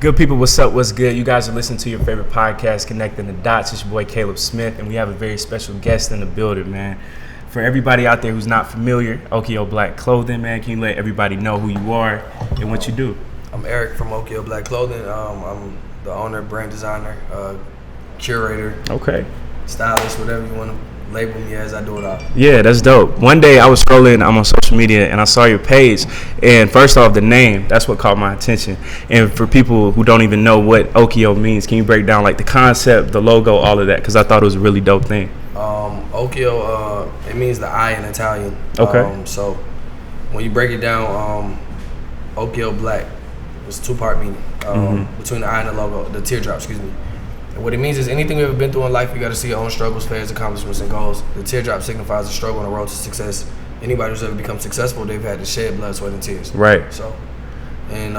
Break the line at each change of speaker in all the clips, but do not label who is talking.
Good people, what's up? What's good? You guys are listening to your favorite podcast, Connecting the Dots. It's your boy Caleb Smith, and we have a very special guest in the building, man. For everybody out there who's not familiar, Occhio Black Clothing, man, can you let everybody know who you are and what you do?
I'm Eric from Occhio Black Clothing. I'm the owner, brand designer, curator, stylist, whatever you want to label me as. I do it all.
Yeah, that's dope. One day I was scrolling, I'm on social media, and I saw your page. And first off, the name, that's what caught my attention. And for people who don't even know what Occhio means, can you break down like the concept, the logo, all of that? Because I thought it was a really dope thing.
Occhio, it means the eye in Italian.
Okay.
So when you break it down, Occhio Black is two-part meaning between the eye and the logo, the teardrop, excuse me. And what it means is anything we've ever been through in life, you got to see your own struggles, failures, accomplishments, and goals. The teardrop signifies the struggle on the road to success. Anybody who's ever become successful, they've had to shed blood, sweat, and tears.
Right.
So, and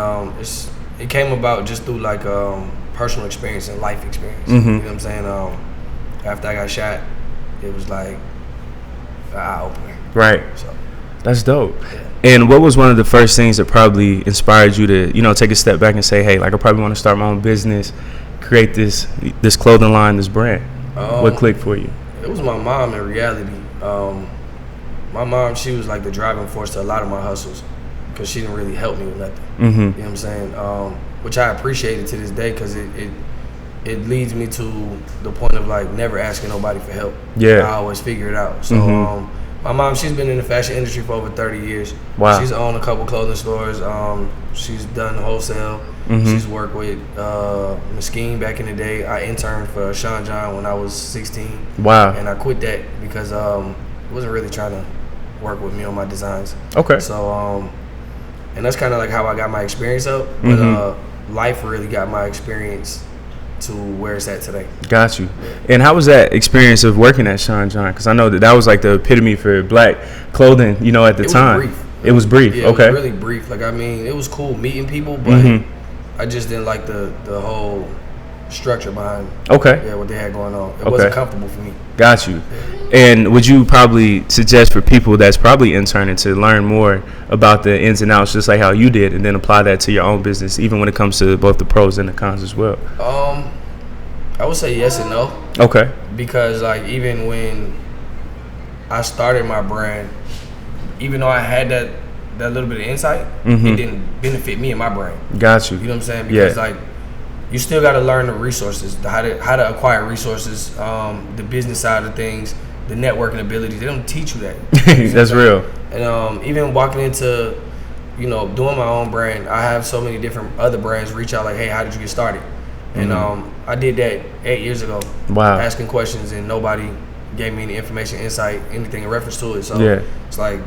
it came about just through like personal experience and life experience. You know what I'm saying? After I got shot, it was like an eye opener.
Right.
So
that's dope.
Yeah.
And what was one of the first things that probably inspired you to, take a step back and say, hey, like I probably want to start my own business, create this clothing line, this brand? What clicked for you?
It was my mom in reality. My mom, she was like the driving force to a lot of my hustles because she didn't really help me with nothing. You know what I'm saying? Which I appreciated to this day because it leads me to the point of like never asking nobody for help.
Yeah.
I always figure it out. So my mom, she's been in the fashion industry for over 30 years.
Wow.
She's owned a couple clothing stores. She's done wholesale. She's worked with Mesquite back in the day. I interned for Sean John when I was 16.
Wow.
And I quit that because he wasn't really trying to work with me on my designs.
Okay.
So, and that's kind of like how I got my experience up. But life really got my experience to where it's at today.
Got you. And how was that experience of working at Sean John? Because I know that was like the epitome for black clothing, at the time. It was brief.
Yeah,
okay.
It was really brief. Like, I mean, it was cool meeting people, but I just didn't like the whole structure behind what they had going on. It wasn't comfortable for me.
Got you. And would you probably suggest for people that's probably interning to learn more about the ins and outs, just like how you did, and then apply that to your own business, even when it comes to both the pros and the cons as well?
I would say yes and no.
Okay.
Because like even when I started my brand, even though I had that little bit of insight, it didn't benefit me and my brand.
Got you.
You know what I'm saying? Because like you still got to learn the resources, how to acquire resources, the business side of things, the networking abilities. They don't teach you that.
That's real.
And even walking into, doing my own brand, I have so many different other brands reach out like, hey, how did you get started? And I did that 8 years ago.
Wow.
Asking questions and nobody gave me any information, insight, anything in reference to it. So it's like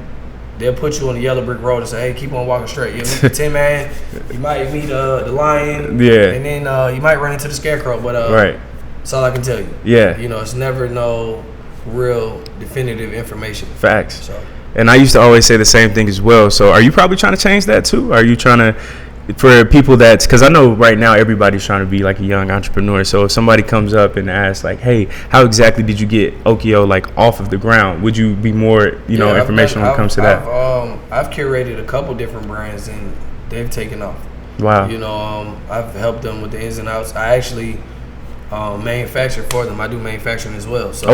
they'll put you on the yellow brick road and say, hey, keep on walking straight. You meet the Tin Man, you might meet the Lion, and then you might run into the Scarecrow. But that's all I can tell you.
Yeah.
It's never no real definitive information.
Facts.
So.
And I used to always say the same thing as well. So are you probably trying to change that too? Are you trying to, for people because I know right now everybody's trying to be like a young entrepreneur. So if somebody comes up and asks like, hey, how exactly did you get Occhio like off of the ground? Would you be more, information when it comes to that?
I've curated a couple different brands and they've taken off.
Wow.
I've helped them with the ins and outs. I actually manufacture for them. I do manufacturing as well. So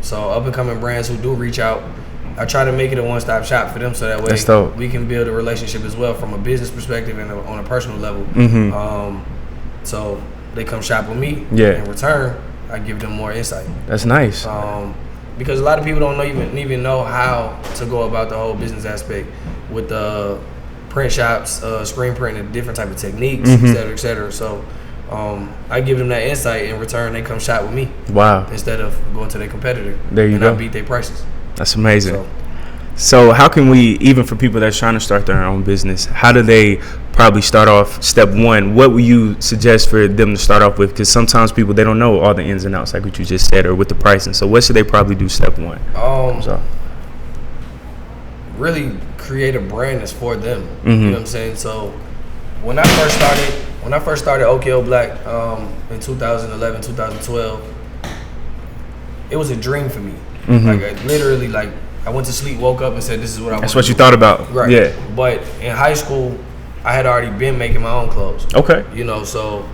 so up and coming brands who do reach out, I try to make it a one-stop shop for them so that way we can build a relationship as well from a business perspective and on a personal level. So they come shop with me. In return, I give them more insight.
That's nice.
Because a lot of people don't even know how to go about the whole business aspect with the print shops, screen print, and different type of techniques, et cetera, et cetera. So I give them that insight. In return, they come shop with me.
Wow.
Instead of going to their competitor.
There you go.
And I beat their prices.
That's amazing. So how can we, even for people that's trying to start their own business, how do they probably start off step one? What would you suggest for them to start off with? Because sometimes people, they don't know all the ins and outs like what you just said or with the pricing. So what should they probably do step one?
Really create a brand that's for them. You know what I'm saying? So when I first started Occhio Black in 2011, 2012, it was a dream for me. Like I literally, I went to sleep, woke up, and said, "This is what I want."
That's what you thought about,
right?
Yeah.
But in high school, I had already been making my own clothes.
Okay.
You know, so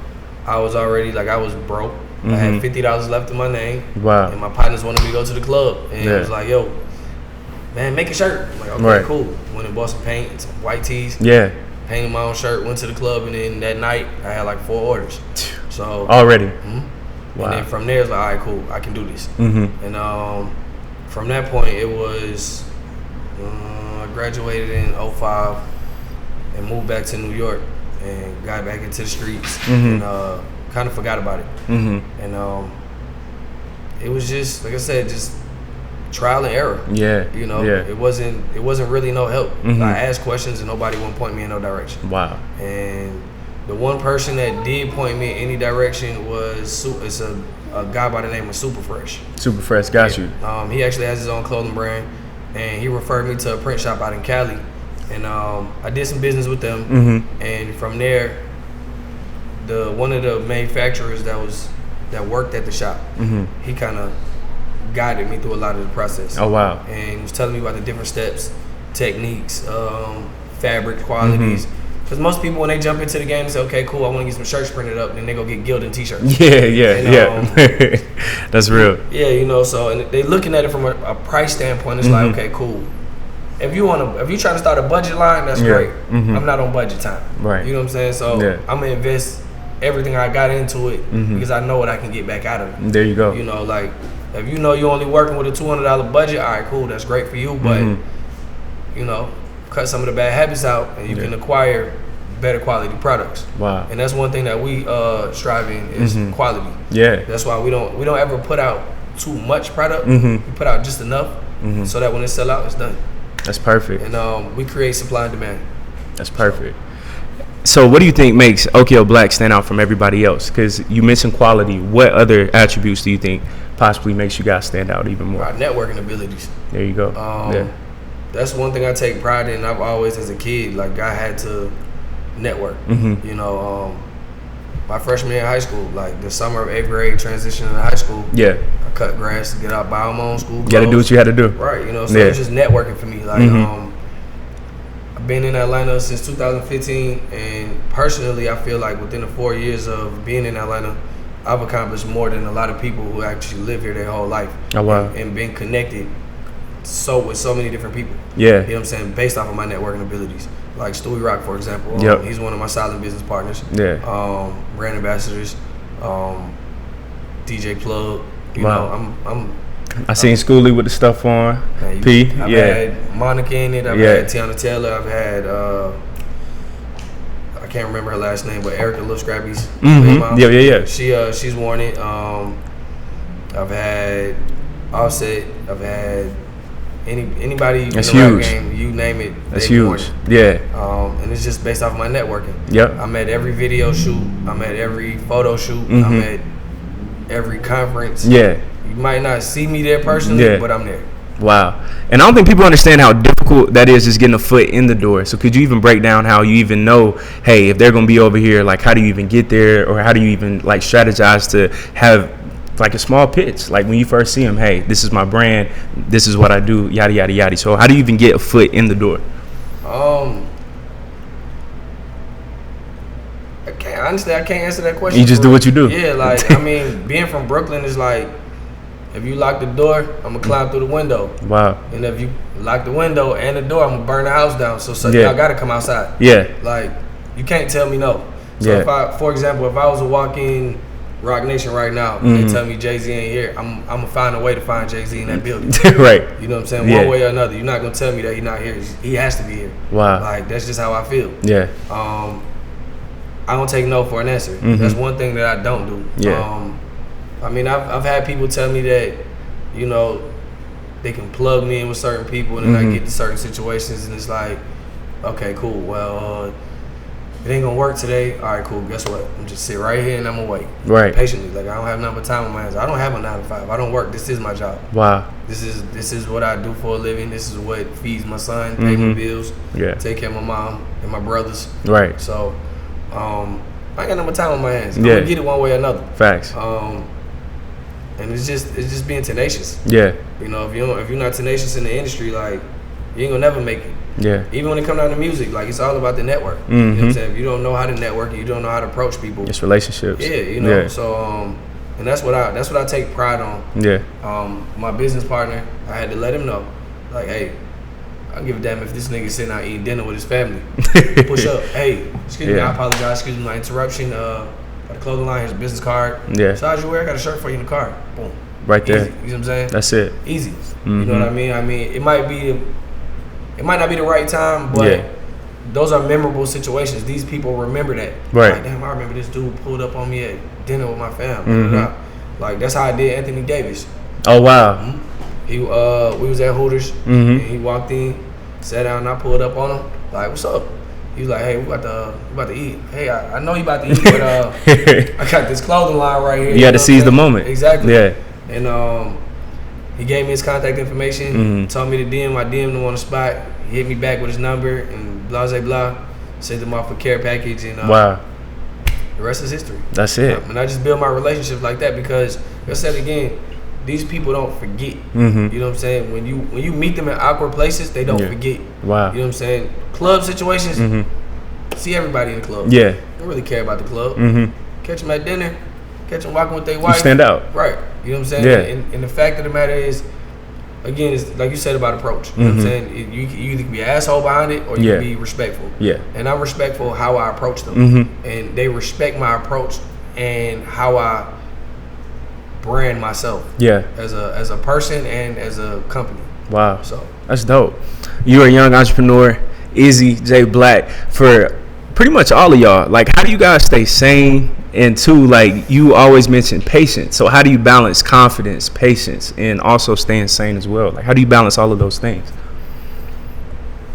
I was already like, I was broke. I had $50 left in my name.
Wow.
And my partners wanted me to go to the club, and it was like, yo, man, make a shirt. I'm like, okay, cool. Went and bought some paint and some white tees.
Yeah.
Painted my own shirt. Went to the club, and then that night I had like 4 orders. So
already.
Wow. And then from there, it's like, all right, cool, I can do this. And from that point, it was I graduated in 2005 and moved back to New York and got back into the streets and kind of forgot about it. And it was just, like I said, just trial and error.
Yeah.
You know, it wasn't really no help. I asked questions and nobody would point me in no direction. Wow. And the one person that did point me in any direction was a guy by the name of Super Fresh.
Super Fresh, got you.
He actually has his own clothing brand, and he referred me to a print shop out in Cali, and I did some business with them. And from there, one of the manufacturers that worked at the shop, he kind of guided me through a lot of the process.
Oh wow!
And he was telling me about the different steps, techniques, fabric qualities. Because most people, when they jump into the game, they say, okay, cool, I want to get some shirts printed up, and then they go get Gildan t-shirts.
Yeah. That's real.
Yeah, you know, so and they looking at it from a price standpoint. It's like, okay, cool. If you trying to start a budget line, that's great. I'm not on budget time. Right. You know what I'm saying? So I'm going to invest everything I got into it because I know what I can get back out of it.
There you go.
You know, like, if you know you're only working with a $200 budget, all right, cool, that's great for you, but, you know, cut some of the bad habits out, and you can acquire better quality products. Wow. And that's one thing that we strive in is quality. Yeah. That's why we don't ever put out too much product. We put out just enough so that when it sell out, it's done.
That's perfect.
And we create supply and demand.
That's perfect. So what do you think makes Occhio Black stand out from everybody else? Because you mentioned quality. What other attributes do you think possibly makes you guys stand out even more?
Our networking abilities.
There you go.
That's one thing I take pride in. I've always, as a kid, like, I had to network. You know, my freshman year in high school, like the summer of 8th grade, transitioning to high school. Yeah. I cut grass to get out, buy my own school clothes.
You got to do what you had to do.
Right. You know, so it was just networking for me. Like, I've been in Atlanta since 2015, and personally, I feel like within the 4 years of being in Atlanta, I've accomplished more than a lot of people who actually live here their whole life. Oh wow. And been connected with so many different people. Yeah. You know what I'm saying? Based off of my networking abilities. Like Stewie Rock, for example. He's one of my silent business partners. Yeah. Brand ambassadors, DJ Plug. You know,
I seen Schoolie with the stuff on.
Man, I've had Monica in it. I've had Tiana Taylor. I've had I can't remember her last name, but Erica Lil Scrappy's. She's worn it. I've had Offset. I've had anybody in the rap game, you name it.
That's huge. Yeah.
And it's just based off of my networking. Yep. I'm at every video shoot. I'm at every photo shoot. I'm at every conference. Yeah. You might not see me there personally, but I'm there.
Wow. And I don't think people understand how difficult that is, just getting a foot in the door. So could you even break down how you even know, hey, if they're going to be over here, like, how do you even get there, or how do you even, like, strategize to have, like, a small pitch? Like, when you first see them, hey, this is my brand, this is what I do, yada, yada, yada. So how do you even get a foot in the door?
I can't answer that question.
You just do what you do.
Yeah, like, I mean, being from Brooklyn is like, if you lock the door, I'm gonna climb through the window. Wow. And if you lock the window and the door, I'm gonna burn the house down. So y'all gotta come outside. Yeah. Like, you can't tell me no. So if for example, if I was to walk in Rock Nation right now and they tell me Jay-Z ain't here, I'm gonna find a way to find Jay-Z in that building. Right. You know what I'm saying? One way or another. You're not gonna tell me that he's not here. He has to be here. Wow. Like, that's just how I feel. Yeah. I don't take no for an answer. That's one thing that I don't do. Yeah. I mean, I've had people tell me that, you know, they can plug me in with certain people, and then I get to certain situations, and it's like, okay, cool. Well, it ain't gonna work today. All right, cool. Guess what? I'm just sit right here and I'm gonna wait. Right. Patiently. Like, I don't have nothing but time on my hands. I don't have a 9 to 5. I don't work. This is my job. Wow. This is what I do for a living. This is what feeds my son, pay my bills, take care of my mom and my brothers. Right. So, I ain't got nothing but time on my hands. I'm gonna get it one way or another. Facts. And it's just being tenacious. Yeah. You know, if you're not tenacious in the industry, like, you ain't gonna never make it.
Yeah.
Even when it comes down to music, like it's all about the network. You know what I'm saying? If you don't know how to network, you don't know how to approach people.
It's relationships.
Yeah, you know. So and that's what I take pride on.
Yeah.
My business partner, I had to let him know, like, hey, I don't give a damn if this nigga sitting out eating dinner with his family. Push up. Hey, excuse me, I apologize. Excuse me, my interruption. Got a clothing line. Here's a business card.
Yeah.
Size you wear? I got a shirt for you in the car. Boom.
Right there.
Easy. You know what I'm saying?
That's it.
Easy. You know what I mean? I mean, it might not be the right time, but those are memorable situations. These people remember that.
Right.
Like, damn, I remember this dude pulled up on me at dinner with my fam. Like, that's how I did Anthony Davis.
Oh, wow.
He we was at Hooters, and he walked in, sat down, and I pulled up on him. Like, what's up? He was like, hey, we about to eat. Hey, I know you about to eat, but I got this clothing line right here.
You had to seize the moment.
Exactly.
Yeah.
And he gave me his contact information, told me to DM. I DM'd him on the spot. He hit me back with his number and blah, blah, blah. Sent him off a care package, and
wow.
The rest is history.
That's it.
And I just build my relationships like that because, like I said again, these people don't forget. You know what I'm saying? When you meet them in awkward places, they don't forget.
Wow.
You know what I'm saying? Club situations, see everybody in the club.
Yeah.
Don't really care about the club. Catch them at dinner, catch them walking with their wife.
You stand out.
Right. You know what I'm saying?
Yeah.
And the fact of the matter is, again, it's like you said about approach. You know what I'm saying? You either can be an asshole behind it or you can be respectful.
Yeah.
And I'm respectful how I approach them. And they respect my approach and how I brand myself. Yeah. As a person and as a company.
Wow.
So
that's dope. You're a young entrepreneur, Izzy J Black. For pretty much all of y'all, like, how do you guys stay sane? And two, like, you always mention patience. So how do you balance confidence, patience, and also staying sane as well? Like, how do you balance all of those things?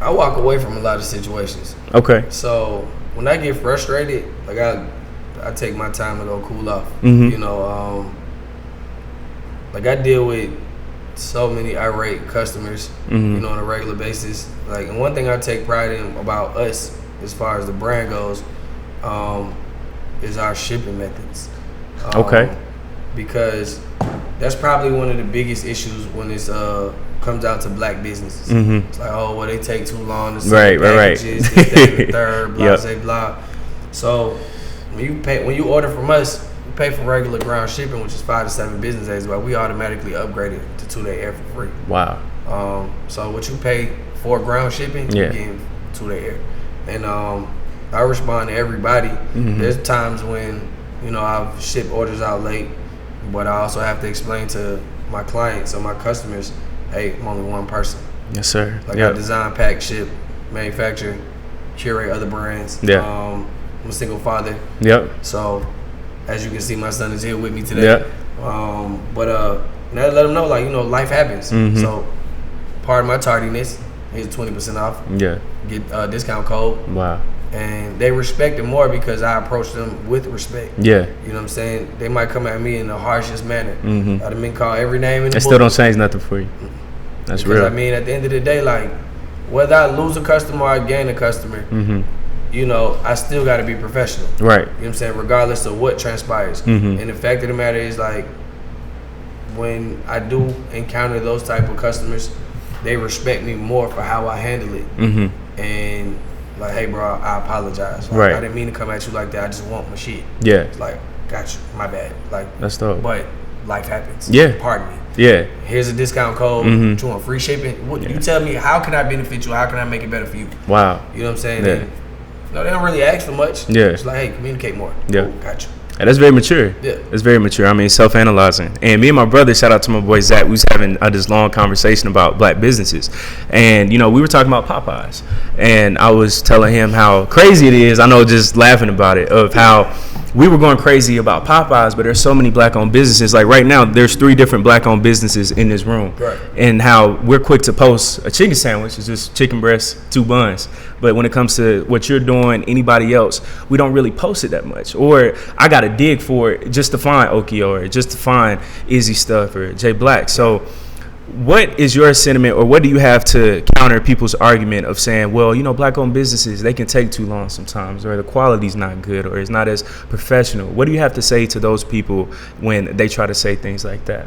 I walk away from a lot of situations.
Okay.
So when I get frustrated, like I take my time to go cool off. You know, like I deal with so many irate customers, you know, on a regular basis. Like, and one thing I take pride in about us, as far as the brand goes, is our shipping methods.
Okay.
Because that's probably one of the biggest issues when it's comes out to black businesses. It's like, oh, well, they take too long to send packages, this, that, and the third, blah, say blah. So when you order from us, you pay for regular ground shipping, which is 5 to 7 business days, but we automatically upgrade it to 2-day air for free.
Wow.
So what you pay for ground shipping, you get 2-day air. And I respond to everybody. There's times when, you know, I've shipped orders out late, but I also have to explain to my clients or my customers, hey, I'm only one person.
Yes, sir.
Like, I design, pack, ship, manufacture, curate other brands. I'm a single father. So as you can see, my son is here with me today. But and I let them know, like, you know, life happens. So part of my tardiness is 20% off. Get a discount code.
Wow.
And they respect it more because I approach them with respect. You know what I'm saying? They might come at me in the harshest manner. I'd have been called every name in the book.
Still don't change nothing for you. That's
because,
real.
I mean, at the end of the day, like, whether I lose a customer or I gain a customer, you know, I still got to be professional. Right. You know what I'm saying? Regardless of what transpires. And the fact of the matter is, like, when I do encounter those type of customers, they respect me more for how I handle it. And like, hey, bro, I apologize. Like, I didn't mean to come at you like that. I just want my shit. It's like, got you. My bad. Like,
that's dope.
But life happens. Pardon me. Here's a discount code. You want free shipping? What, you tell me, how can I benefit you? How can I make it better for you? Wow. You know what I'm saying? And, no, they don't really ask for much. It's like, hey, communicate more. Cool, got you.
And that's very mature. It's very mature. I mean, self-analyzing. And me and my brother, shout out to my boy Zach, we was having this long conversation about black businesses. And, you know, we were talking about Popeyes. And I was telling him how crazy it is. I know, just laughing about it, of how we were going crazy about Popeyes, but there's so many black-owned businesses. Like, right now, there's 3 different black-owned businesses in this room. And how we're quick to post a chicken sandwich. It's just chicken breast, 2 buns. But when it comes to what you're doing, anybody else, we don't really post it that much. Or I got to dig for it just to find Occhio, or just to find Izzy stuff, or J Black. So what is your sentiment, or what do you have to counter people's argument of saying, well, you know, black-owned businesses, they can take too long sometimes, or the quality's not good, or it's not as professional? What do you have to say to those people when they try to say things like that?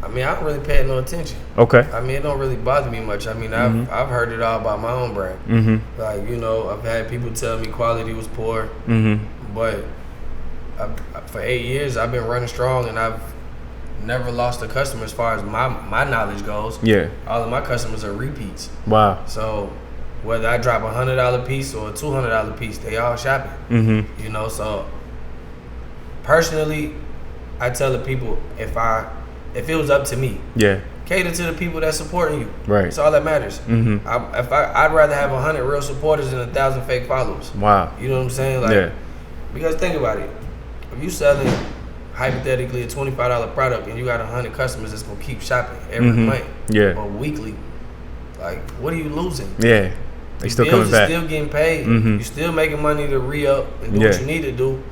I mean, I don't really pay it no attention.
Okay.
I mean, it don't really bother me much. I mean, I've heard it all about my own brand.
Mm-hmm.
Like, you know, I've had people tell me quality was poor, but for 8 years I've been running strong, and I've never lost a customer as far as my knowledge goes.
Yeah.
All of my customers are repeats.
Wow.
So whether I drop $100 piece or a $200 piece, they all shopping.
Mm-hmm.
You know, so personally, I tell the people if it was up to me, cater to the people that's supporting you.
Right.
That's all that matters.
Mm-hmm.
I'd rather have 100 real supporters than 1,000 fake followers.
Wow.
You know what I'm saying? Like, because think about it. If you selling hypothetically a $25 product and you got 100 customers that's gonna keep shopping every month or weekly, like, what are you losing?
Yeah. They still coming back.
Still getting paid. You still making money to re-up and do what you need to do.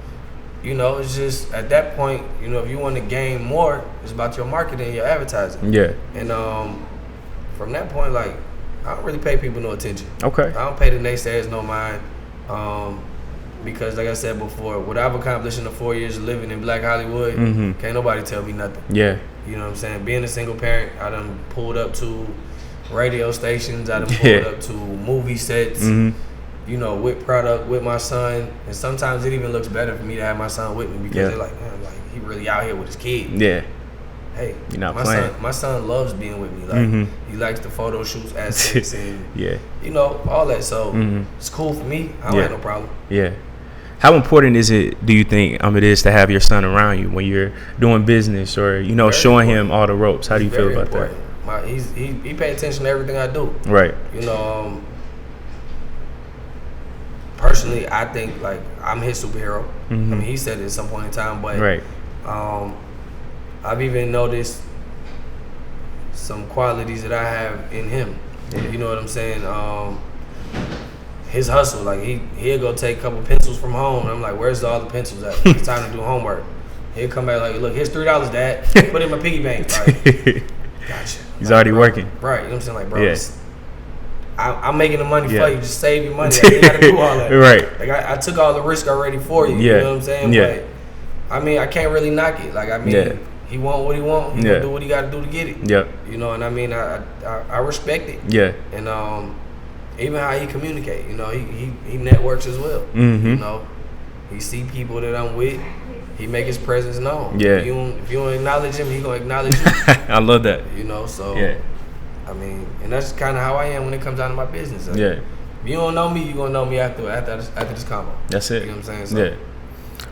You know, it's just at that point, you know, if you want to gain more, it's about your marketing, your advertising. Yeah. And from that point, like, I don't really pay people no attention. Okay. I don't pay the naysayers no mind. Because like I said before, what I've accomplished in the 4 years of living in Black Hollywood, can't nobody tell me nothing. Yeah. You know what I'm saying? Being a single parent, I done pulled up to radio stations, I done pulled up to movie sets, you know, with product, with my son. And sometimes it even looks better for me to have my son with me because they're like, man, like, he really out here with his kid. Yeah. Hey, you're not playing. My son loves being with me. Like, he likes the photo shoots, assets, and you know, all that. So it's cool for me. I don't have no problem. Yeah.
How important do you think it is to have your son around you when you're doing business or, you know, showing him all the ropes? How do you feel about that?
He pay attention to everything I do. Right. You know, personally, I think, like, I'm his superhero. I mean, he said it at some point in time, but I've even noticed some qualities that I have in him. You know what I'm saying? His hustle, like, he'll go take a couple pencils from home. And I'm like, where's all the pencils at? It's time to do homework. He'll come back like, look, here's $3, Dad. Put it in my piggy bank. Like, gotcha.
He's already working.
Right. You know what I'm saying? Like, bro, I'm making the money for you. Just save your money. I ain't got to do all that. Right. Like, I took all the risk already for you. You know what I'm saying? But, I mean, I can't really knock it. Like, I mean, he want what he want. He gonna do what he got to do to get it. Yeah. You know, and I mean, I respect it. Yeah. And even how he communicate, you know, he networks as well. You know, he see people that I'm with, he make his presence known. Yeah. If you don't acknowledge him, he gonna acknowledge you.
I love that.
You know, so I mean, and that's kind of how I am when it comes down to my business. Like, if you don't know me, you gonna know me after this combo.
That's it.
You know what I'm saying? So,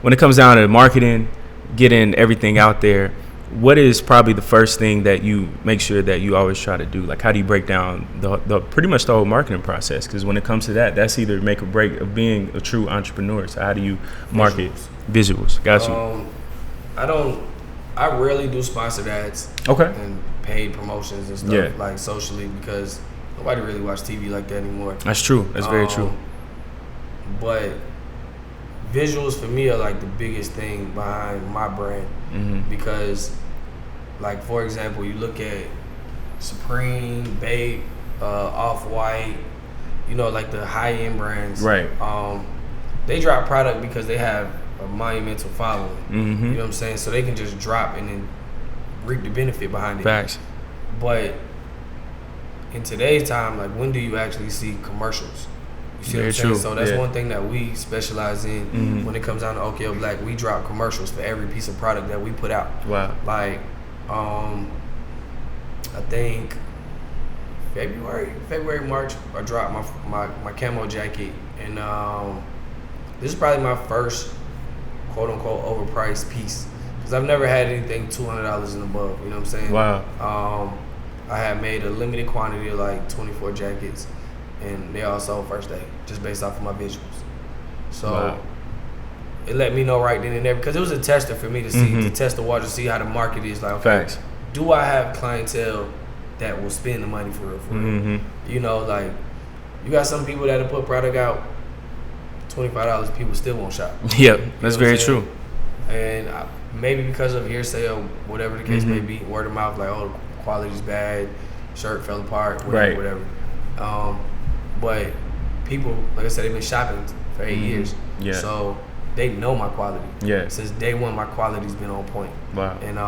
when it comes down to marketing, getting everything out there, what is probably the first thing that you make sure that you always try to do? Like, how do you break down the pretty much the whole marketing process? Because when it comes to that's either make or break of being a true entrepreneur. So how do you market visuals? Got you.
I rarely do sponsored ads. Okay. And paid promotions and stuff like socially, because nobody really watch TV like that anymore.
That's true. That's very true.
But visuals for me are like the biggest thing behind my brand, because, like, for example, you look at Supreme, Bape, Off-White, you know, like the high-end brands. Right. They drop product because they have a monumental following. You know what I'm saying? So they can just drop and then reap the benefit behind it. Facts. But in today's time, like, when do you actually see commercials? You see what I'm saying? So that's one thing that we specialize in when it comes down to Occhio Black. We drop commercials for every piece of product that we put out. Wow. Like, I think February, March, I dropped my camo jacket, and this is probably my first quote unquote overpriced piece, because I've never had anything $200 and above. You know what I'm saying? Wow. I had made a limited quantity of like 24 jackets, and they all sold first day, just based off of my visuals. So it let me know right then and there, because it was a tester for me to see, to test the water, to see how the market is. Like, okay, do I have clientele that will spend the money for real? You know, like, you got some people that'll put product out $25, people still won't shop. Yep, that's very true. And maybe because of hearsay or whatever the case may be, word of mouth, like, oh, the quality's bad, shirt fell apart, whatever. But people, like I said, they've been shopping for 8 years. Yeah. So they know my quality. Yeah. Since day one, my quality's been on point. Wow. And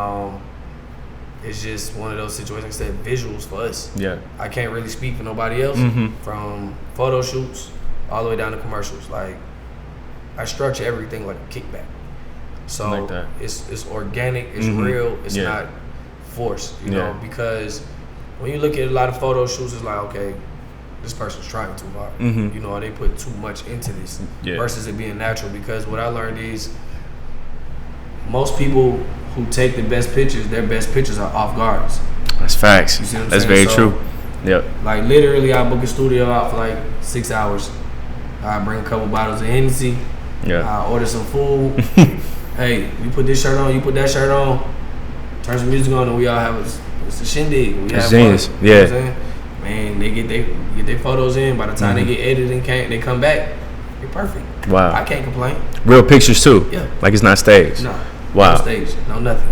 it's just one of those situations. Like I said, visuals for us.
Yeah.
I can't really speak for nobody else. From photo shoots all the way down to commercials. Like, I structure everything like a kickback. So like it's organic, it's real, it's not forced, you know, because when you look at a lot of photo shoots, it's like, okay, this person's trying too hard. You know, they put too much into this versus it being natural. Because what I learned is most people who take the best pictures, their best pictures are off guards.
That's facts.
You see what I'm
That's
saying?
very true. Yep.
Like literally, I book a studio out for like 6 hours. I bring a couple bottles of Hennessy.
Yeah.
I order some food. Hey, you put this shirt on, you put that shirt on, turn some music on, and we all have it's a shindig. We have fun.
Genius.
You know what I'm saying? Man, they get their photos in. By the time they get edited and they come back, you're perfect.
Wow.
I can't complain.
Real pictures too.
Yeah.
Like it's not staged.
No.
Wow.
No stage. No nothing.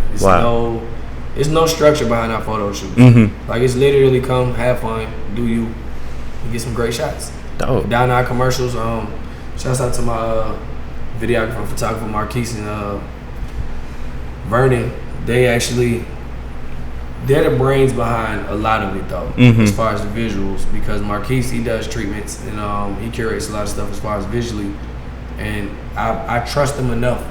It's no structure behind our photo shoots. Like it's literally come, have fun, do you, and get some great shots.
Dope.
Down to our commercials. Shouts out to my videographer and photographer Marquise and Vernon. They're the brains behind a lot of it though, as far as the visuals, because Marquise, he does treatments and he curates a lot of stuff as far as visually, and I trust him enough.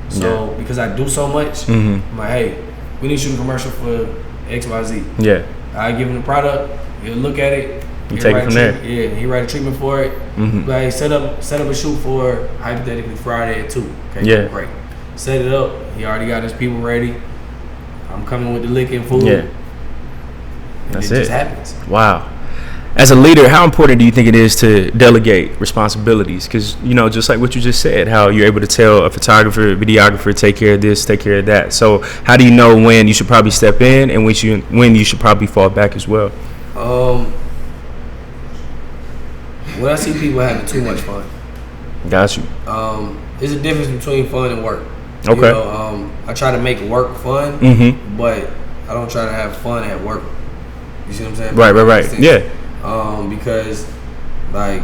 So because I do so much, I'm like, hey, we need to shoot a commercial for XYZ. Yeah. I give him the product, he'll look at it.
You take it from there.
Yeah, he write a treatment for it. Like set up a shoot for hypothetically Friday at 2. Okay,
yeah.
Great. Set it up. He already got his people ready. I'm coming with the liquor and food.
Yeah. That's it.
It just happens.
Wow. As a leader, how important do you think it is to delegate responsibilities? Because, you know, just like what you just said, how you're able to tell a photographer, videographer, take care of this, take care of that. So how do you know when you should probably step in and when you should probably fall back as well?
When I see people having too much fun.
Got you.
There's a difference between fun and work.
Okay.
You know, I try to make work fun, but I don't try to have fun at work. You see what I'm saying?
Right. Yeah.
Because, like,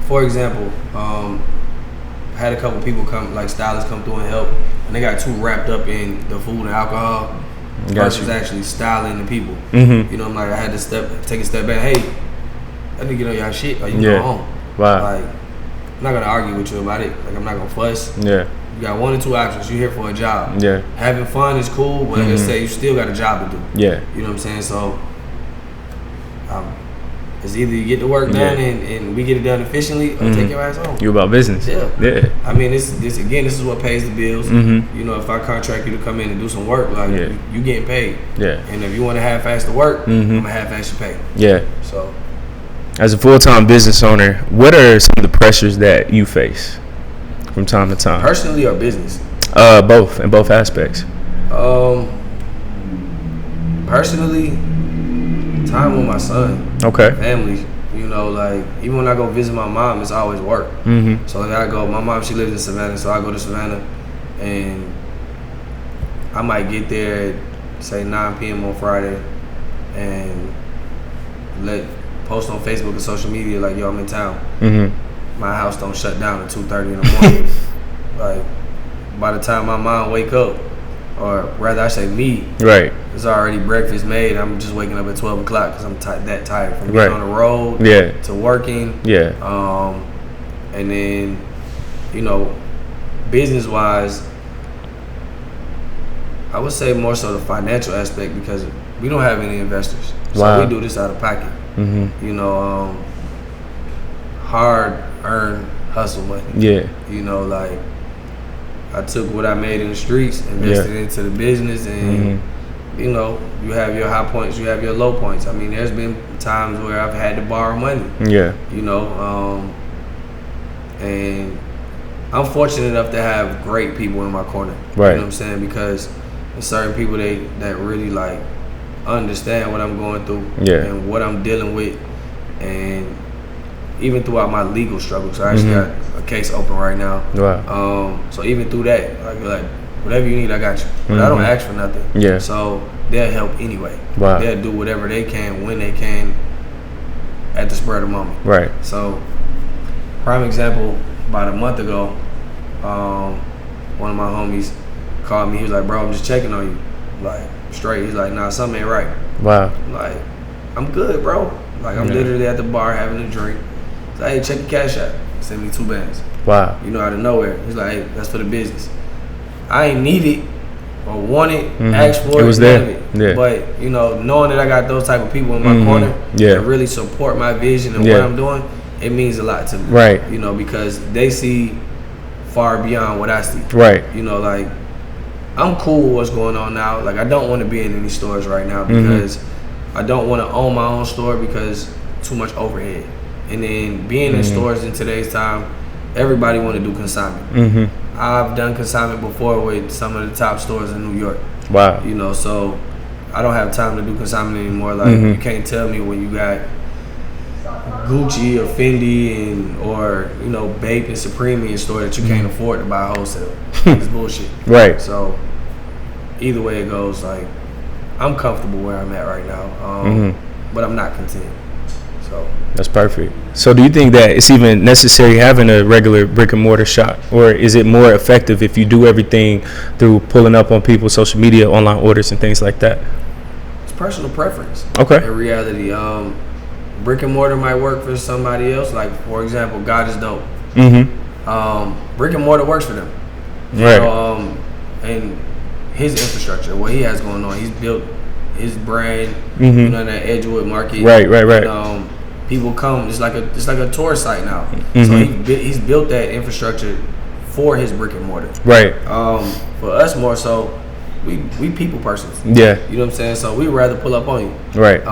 for example, I had a couple people come, like stylists come through and help, and they got too wrapped up in the food and alcohol versus actually styling the people. You know, I'm like, I had to take a step back. Hey, I need to get on y'all shit or you can go home.
Wow.
Like, I'm not gonna argue with you about it. Like, I'm not gonna fuss.
Yeah.
You got one or two options. You're here for a job.
Yeah.
Having fun is cool, but like I say, you still got a job to do.
Yeah.
You know what I'm saying? So, it's either you get the work done and we get it done efficiently, or take your ass home.
You about business. Yeah.
I mean, this is what pays the bills. You know, if I contract you to come in and do some work, like you getting paid. Yeah. And if you want to half-ass the work, I'm gonna half-ass your pay. Yeah. So,
as a full-time business owner, what are some of the pressures that you face from time to time?
Personally or business?
Both, in both aspects.
Personally, time with my son. Okay. Family. You know, like, even when I go visit my mom, it's always work. So like, I go, my mom, she lives in Savannah, so I go to Savannah, and I might get there at, say, 9 p.m. on Friday, and post on Facebook and social media like, yo, I'm in town. My house don't shut down at 2:30 in the morning. Like, by the time my mom wake up, or rather I say me, right, it's already breakfast made. I'm just waking up at 12 o'clock because I'm that tired from being on the road to working. And then, you know, business-wise, I would say more so the financial aspect, because we don't have any investors. So we do this out of pocket. You know, hard-earned hustle money. You know, like, I took what I made in the streets, invested into the business, and you know, you have your high points, you have your low points. I mean, there's been times where I've had to borrow money. You know, and I'm fortunate enough to have great people in my corner. You know what I'm saying? Because there's certain people that really like understand what I'm going through and what I'm dealing with, and even throughout my legal struggles. I actually got a case open right now. So even through that, like whatever you need, I got you. But I don't ask for nothing. So they'll help anyway. They'll do whatever they can when they can at the spur of the moment. So prime example, about a month ago, one of my homies called me. He was like, bro, I'm just checking on you. Like, straight. He's like, nah, something ain't right.
Wow.
Like, I'm good, bro. Like, I'm literally at the bar having a drink. He's like, hey, check your cash app. Send me 2 bands.
Wow.
You know, out of nowhere. He's like, hey, that's for the business. I ain't need it or want it, ask for it.
It was there. Yeah.
But, you know, knowing that I got those type of people in my corner that really support my vision and what I'm doing, it means a lot to me.
Right.
You know, because they see far beyond what I see.
Right.
You know, like, I'm cool with what's going on now. Like, I don't want to be in any stores right now because I don't want to own my own store because too much overhead. And then being in stores in today's time, everybody want to do consignment. I've done consignment before with some of the top stores in New York.
Wow.
You know, so I don't have time to do consignment anymore. Like, you can't tell me when you got Gucci or Fendi and or, you know, Bape and Supreme in your store that you can't afford to buy wholesale. It's bullshit.
Right.
So either way it goes, like, I'm comfortable where I'm at right now, but I'm not content. So
that's perfect. So do you think that it's even necessary having a regular brick and mortar shop, or is it more effective if you do everything through pulling up on people's social media, online orders, and things like that?
It's personal preference.
Okay.
In reality, brick and mortar might work for somebody else. Like, for example, God is Dope. Brick and mortar works for them.
Right.
You know, and his infrastructure, what he has going on, he's built his brand. You know, in that Edgewood market.
Right.
And, people come. It's like a tour site now. So he's built that infrastructure for his brick and mortar.
Right.
For us, more so, we people persons.
Yeah.
You know what I'm saying? So we'd rather pull up on you.
Right.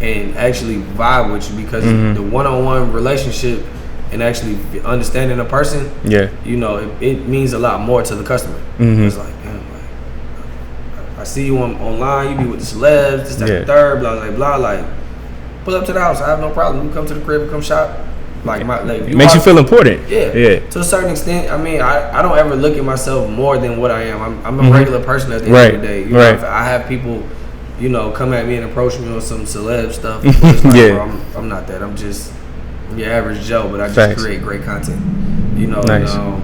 And actually vibe with you because the one-on-one relationship and actually understanding a person. Yeah. You know, it means a lot more to the customer. It's like, man, like, I see you online. You be with the celebs. This, that, the third. Blah blah blah. Like, pull up to the house. I have no problem. You come to the crib and come shop. Like,
it makes you feel important.
Yeah. To a certain extent. I mean, I don't ever look at myself more than what I am. I'm a regular person at the end of the day. You know, I have people, you know, come at me and approach me on some celeb stuff. It's like, bro, I'm not that. I'm just your average Joe, but I just create great content. You know.
Nice.
And,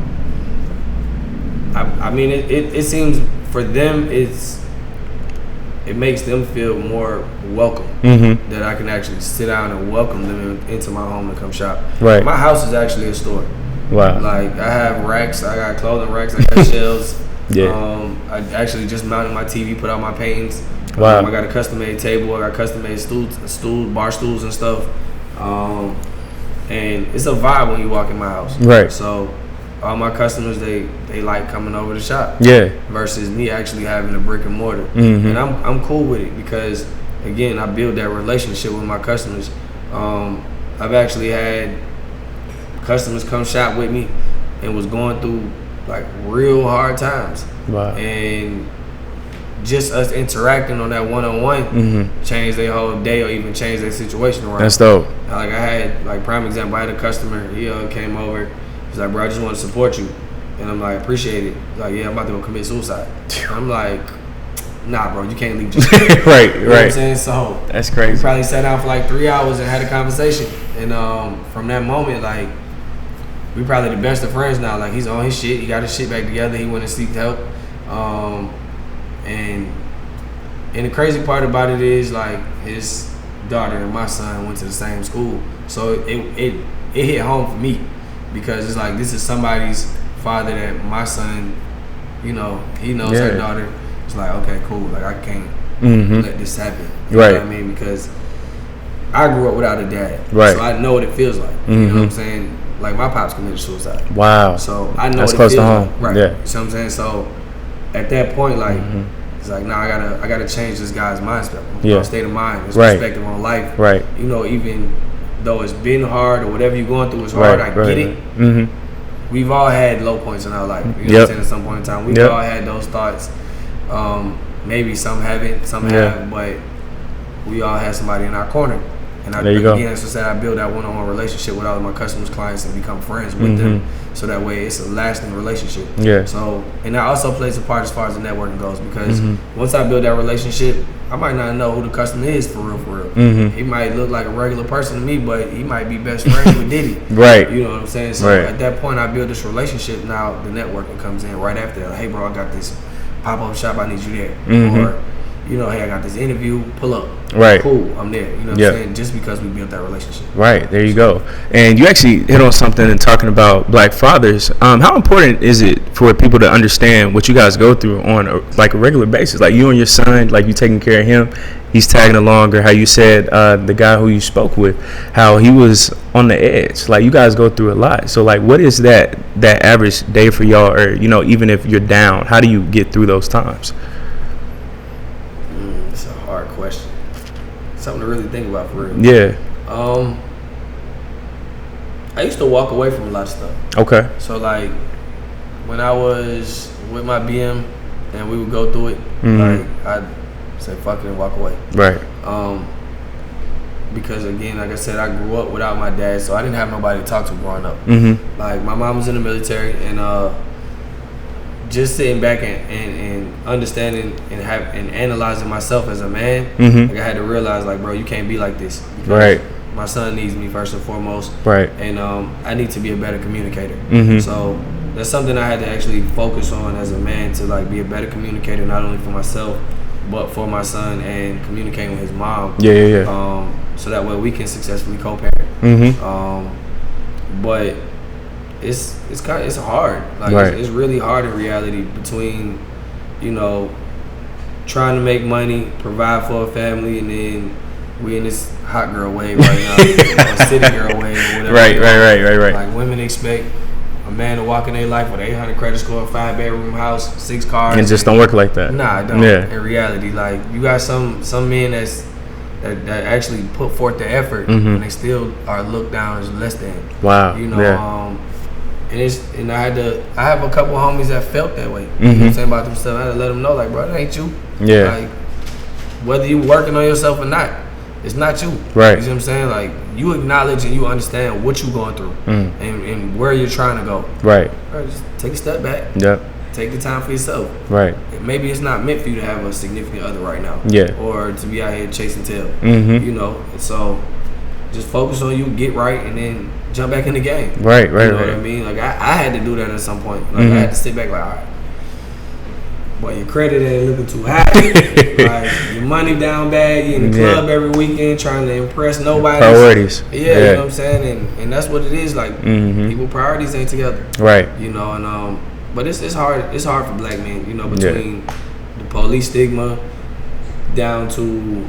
I mean, it seems for them it makes them feel more welcome that I can actually sit down and welcome them into my home to come shop. Right. My house is actually a store. Wow. Like, I have racks. I got clothing racks. I got shelves. I actually just mounted my TV, put out my paintings. Wow. I got a custom-made table. I got custom-made stools, bar stools and stuff. And it's a vibe when you walk in my house. Right. So all my customers, they like coming over to shop. Yeah. Versus me actually having a brick and mortar. And I'm cool with it because, again, I build that relationship with my customers. I've actually had customers come shop with me and was going through like real hard times. Wow. And just us interacting on that one-on-one changed their whole day or even changed their situation around.
That's dope.
Like, I had, like, prime example, I had a customer, he came over. He's like, bro, I just want to support you. And I'm like, appreciate it. He's like, yeah, I'm about to go commit suicide. And I'm like, nah, bro, you can't leave just
right.
You know what I'm saying? So
that's crazy.
We probably sat down for like 3 hours and had a conversation. And from that moment, like, we probably the best of friends now. Like, he's on his shit. He got his shit back together. He went and seeked help. And the crazy part about it is, like, his daughter and my son went to the same school. So it hit home for me because it's like, this is somebody's father that my son, you know, he knows her daughter. It's like, okay, cool. Like, I can't let this happen. You know what I mean? Because I grew up without a dad. Right. So I know what it feels like. You know what I'm saying? Like, my pops committed suicide. Wow. So I know that's what it feels like. Right. Yeah. You know what I'm saying? So at that point, like, it's like, nah, I gotta change this guy's mindset, state of mind, his perspective on life. Right. You know, even though it's been hard or whatever you're going through is hard, I get it. We've all had low points in our life. You know what I'm saying? At some point in time, we've all had those thoughts. Maybe some haven't, some have, but we all had somebody in our corner. And as I said, I build that one-on-one relationship with all of my customers, clients, and become friends with them. So that way, it's a lasting relationship. Yeah. So, and that also plays a part as far as the networking goes, because once I build that relationship, I might not know who the customer is for real. He might look like a regular person to me, but he might be best friends with Diddy. Right. You know what I'm saying? So at that point, I build this relationship. Now the networking comes in right after. Like, hey, bro, I got this pop up shop, I need you there.
Mm-hmm.
Or, you know, hey, I got this interview, pull up.
Right.
Cool, I'm there. You know what I'm saying? Just because we built that relationship.
Right, there you go. And you actually hit on something in talking about black fathers. How important is it for people to understand what you guys go through on a regular basis? Like you and your son, like you taking care of him, he's tagging along, or how you said the guy who you spoke with, how he was on the edge. Like you guys go through a lot. So like what is that average day for y'all, or, you know, even if you're down, how do you get through those times?
It's a hard question. Something to really think about for real.
Yeah.
I used to walk away from a lot of stuff.
Okay.
So like when I was with my BM and we would go through it, like I'd say fuck it and walk away.
Right.
Because again, like I said, I grew up without my dad, so I didn't have nobody to talk to growing up. Like my mom was in the military, and just sitting back and understanding and analyzing myself as a man, like I had to realize, like, bro, you can't be like this.
Right.
My son needs me first and foremost.
Right.
And I need to be a better communicator. So that's something I had to actually focus on as a man, to like be a better communicator, not only for myself but for my son, and communicating with his mom. So that way we can successfully co-parent. But it's hard. Like it's really hard in reality, between, you know, trying to make money, provide for a family, and then we in this hot girl wave right now, you know, city girl wave or whatever.
Right.
Like women expect a man to walk in their life with 800 credit score, 5-bedroom house, 6 cars.
And just don't work like that.
Nah, it don't. In reality, like you got some men that actually put forth the effort, and they still are looked down as less than.
Wow.
You know, and I have a couple homies that felt that way. You know what I'm saying, about themselves. I had to let them know, like, bro, that ain't you.
Yeah.
Like, whether you working on yourself or not, it's not you.
Right.
You see what I'm saying? Like, you acknowledge and you understand what you're going through and where you're trying to go.
Right.
Bro, just take a step back.
Yep.
Take the time for yourself.
Right.
Maybe it's not meant for you to have a significant other right now.
Yeah.
Or to be out here chasing tail. You know, so just focus on you, get right, and then jump back in the game.
Right.
You know what I mean? Like I had to do that at some point. Like I had to sit back, like, all right, boy, your credit ain't looking too high. Like your money down bad. You in the club every weekend trying to impress nobody.
Priorities.
You know what I'm saying? And that's what it is. Like people priorities ain't together.
Right.
You know, and but it's hard. It's hard for black men. You know, between the police stigma down to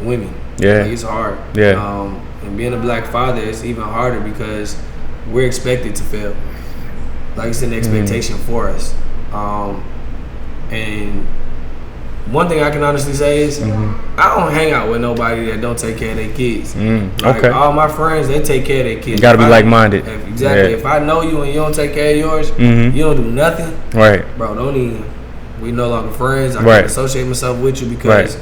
women.
Yeah.
Like, it's hard.
Yeah.
And being a black father, it's even harder because we're expected to fail. Like it's an expectation for us. And one thing I can honestly say is I don't hang out with nobody that don't take care of their kids. Like all my friends, they take care of their kids.
You gotta be like-minded.
Exactly. If I know you and you don't take care of yours, you don't do nothing.
Right.
Bro, don't even. We no longer friends. I can't associate myself with you because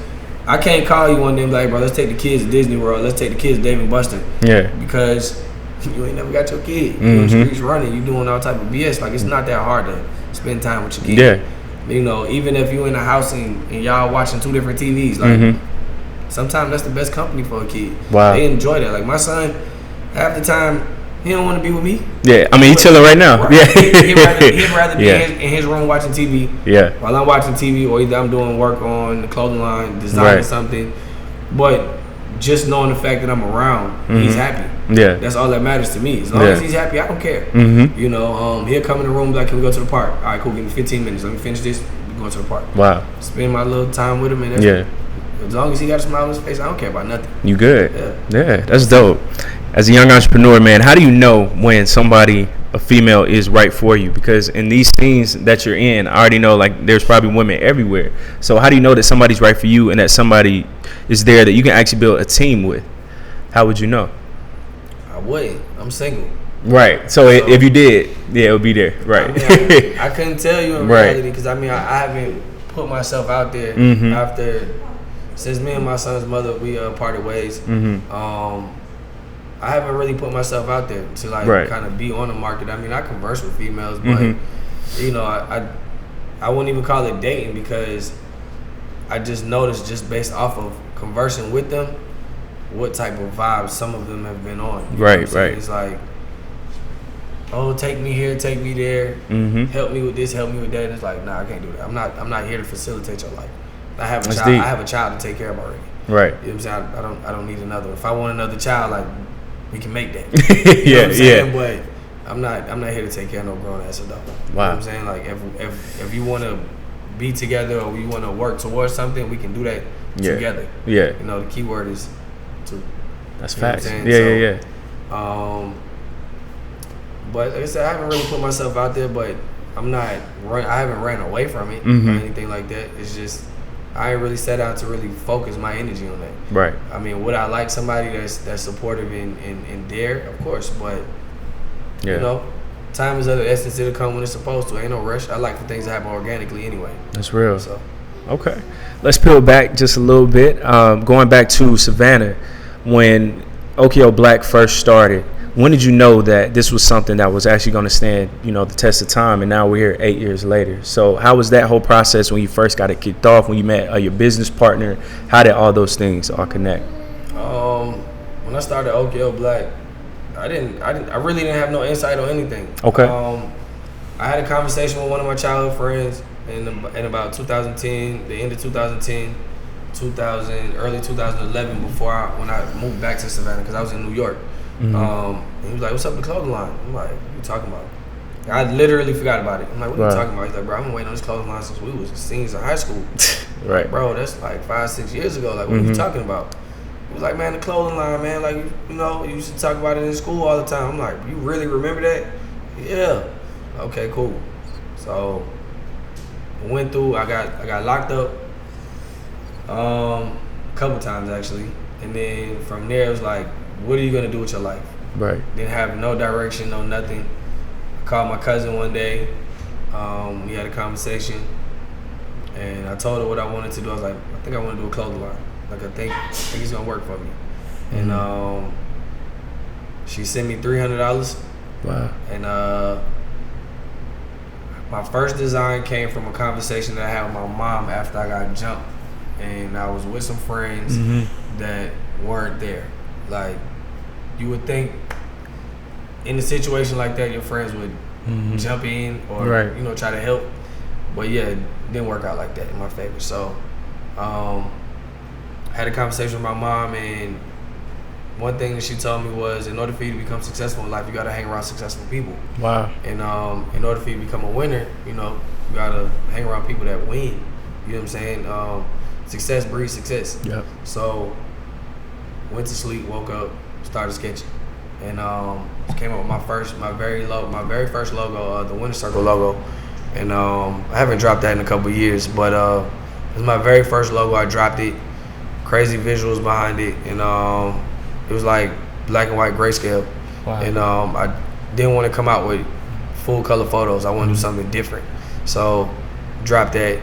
I can't call you one day and be like, bro, let's take the kids to Disney World. Let's take the kids to Dave & Buster. Yeah. Because you ain't never got your kid. You in the streets running. You doing all type of BS. Like, it's not that hard to spend time with your kid. Yeah. You know, even if you in a house and y'all watching 2 different TVs, like, sometimes that's the best company for a kid.
Wow.
They enjoy that. Like, my son, half the time, he don't want to be with me.
Yeah, I mean, he's chilling right now. Yeah.
He'd rather be in his room watching TV.
Yeah.
While I'm watching TV, or either I'm doing work on the clothing line, designing something. But just knowing the fact that I'm around, he's happy. Yeah. That's all that matters to me. As long as he's happy, I don't care. You know, he'll come in the room like, can we go to the park? All right, cool, give me 15 minutes. Let me finish this. We're going to the park. Wow. Spend my little time with him. And as long as he got a smile on his face, I don't care about nothing.
You good. Yeah, that's dope. As a young entrepreneur, man, how do you know when somebody, a female, is right for you? Because in these scenes that you're in, I already know, like, there's probably women everywhere. So how do you know that somebody's right for you and that somebody is there that you can actually build a team with? How would you know?
I wouldn't. I'm single.
Right. So if you did, it would be there. Right.
I mean, I couldn't tell you in reality because, I mean, I haven't put myself out there after, since me and my son's mother, we parted ways. I haven't really put myself out there to like kind of be on the market. I mean, I converse with females, but you know, I wouldn't even call it dating because I just noticed, just based off of conversing with them, what type of vibes some of them have been on. You know what I'm saying? It's like oh, take me here, take me there,
Mm-hmm.
help me with this, help me with that. And it's like, nah, I can't do that. I'm not here to facilitate your life. I have a
That's
child.
deep.
I have a child to take care of already.
Right.
You know what I'm saying? I don't need another. If I want another child, like, we can make that.
Yeah,
You know what I'm saying?
yeah.
But I'm not here to take care of no grown ass adult. You know
Wow.
what I'm saying? Like, if you want to be together or you want to work towards something, we can do that together.
Yeah.
You know, the key word is to.
That's
You know what I'm
facts.
saying?
Yeah.
But like I said, I haven't really put myself out there, but I haven't ran away from it
Mm-hmm.
or anything like that. It's just I ain't really set out to really focus my energy on that.
Right.
I mean, would I like somebody that's supportive and there? Of course, but
Yeah.
you know, time is of the essence. It'll come when it's supposed to. Ain't no rush. I like for things to happen organically anyway.
That's real.
So
Okay. Let's peel back just a little bit. Going back to Savannah, when Occhio Black first started, when did you know that this was something that was actually going to stand, the test of time? And now we're here 8 years later. So how was that whole process when you first got it kicked off, when you met your business partner? How did all those things all connect?
when I started Occhio Black, I really didn't have no insight on anything.
Okay.
I had a conversation with one of my childhood friends in about 2010, the end of 2010, early 2011, when I moved back to Savannah, because I was in New York.
Mm-hmm.
And he was like, "What's up with the clothing line?" I'm like, "What you talking about?" I literally forgot about it. I'm like, "What are you talking about?" He's like, "Bro, I've been waiting on this clothing line since we was seniors in high school."
Right.
Like, bro, that's like 5-6 years ago. Like, what are you talking about? He was like, "Man, the clothing line, man. Like, you used to talk about it in school all the time." I'm like, "You really remember that?" Yeah. Okay, cool. So went through. I got locked up a couple times actually, and then from there it was like, what are you gonna do with your life?
Right.
Didn't have no direction, no nothing. I called my cousin one day. We had a conversation, and I told her what I wanted to do. I was like, I think I want to do a clothing line. Like, I think it's gonna work for me.
Mm-hmm.
And she sent me $300.
Wow.
And my first design came from a conversation that I had with my mom after I got jumped, and I was with some friends that weren't there. Like, you would think in a situation like that, your friends would jump in or try to help, but yeah, it didn't work out like that in my favor. So I had a conversation with my mom, and one thing that she told me was, in order for you to become successful in life, you gotta hang around successful people.
Wow.
And in order for you to become a winner, you gotta hang around people that win. You know what I'm saying? Success breeds success.
Yep.
So went to sleep, woke up, started sketching, and came up with my very first logo, the Winner Circle logo. And I haven't dropped that in a couple of years, but it was my very first logo. I dropped it, crazy visuals behind it, and it was like black and white grayscale.
Wow.
And I didn't want to come out with full color photos. I wanted to do something different. So dropped that,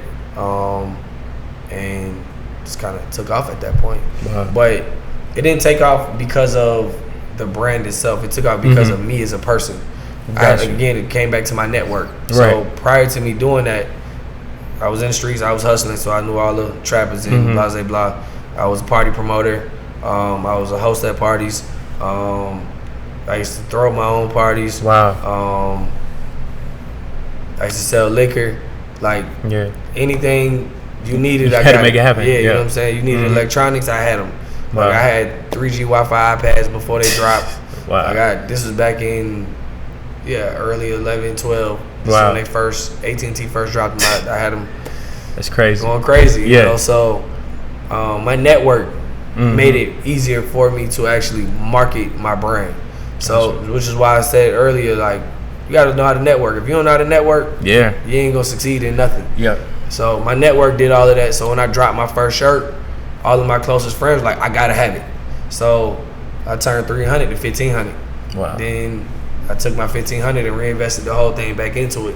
and just kind of took off at that point.
Wow.
But it didn't take off because of the brand itself. It took off because of me as a person. Again, it came back to my network. So prior to me doing that, I was in the streets, I was hustling, so I knew all the trappers and blah, blah, blah. I was a party promoter. I was a host at parties. I used to throw my own parties.
Wow.
I used to sell liquor. Like, anything you needed, I
had
got
to make it happen.
Yeah, you know what I'm saying? You needed electronics, I had them.
Wow.
Like, I had 3G Wi-Fi iPads before they dropped.
Wow.
This was back in early 11, 12.
Wow.
When AT&T first dropped them, I had them.
That's crazy.
Going crazy. You know? So my network made it easier for me to actually market my brand. So, which is why I said earlier, like, you got to know how to network. If you don't know how to network, you ain't gonna succeed in nothing.
Yep.
So my network did all of that. So when I dropped my first shirt, all of my closest friends were like, I gotta have it. So I turned 300 to 1500.
Wow.
Then I took my 1500 and reinvested the whole thing back into it.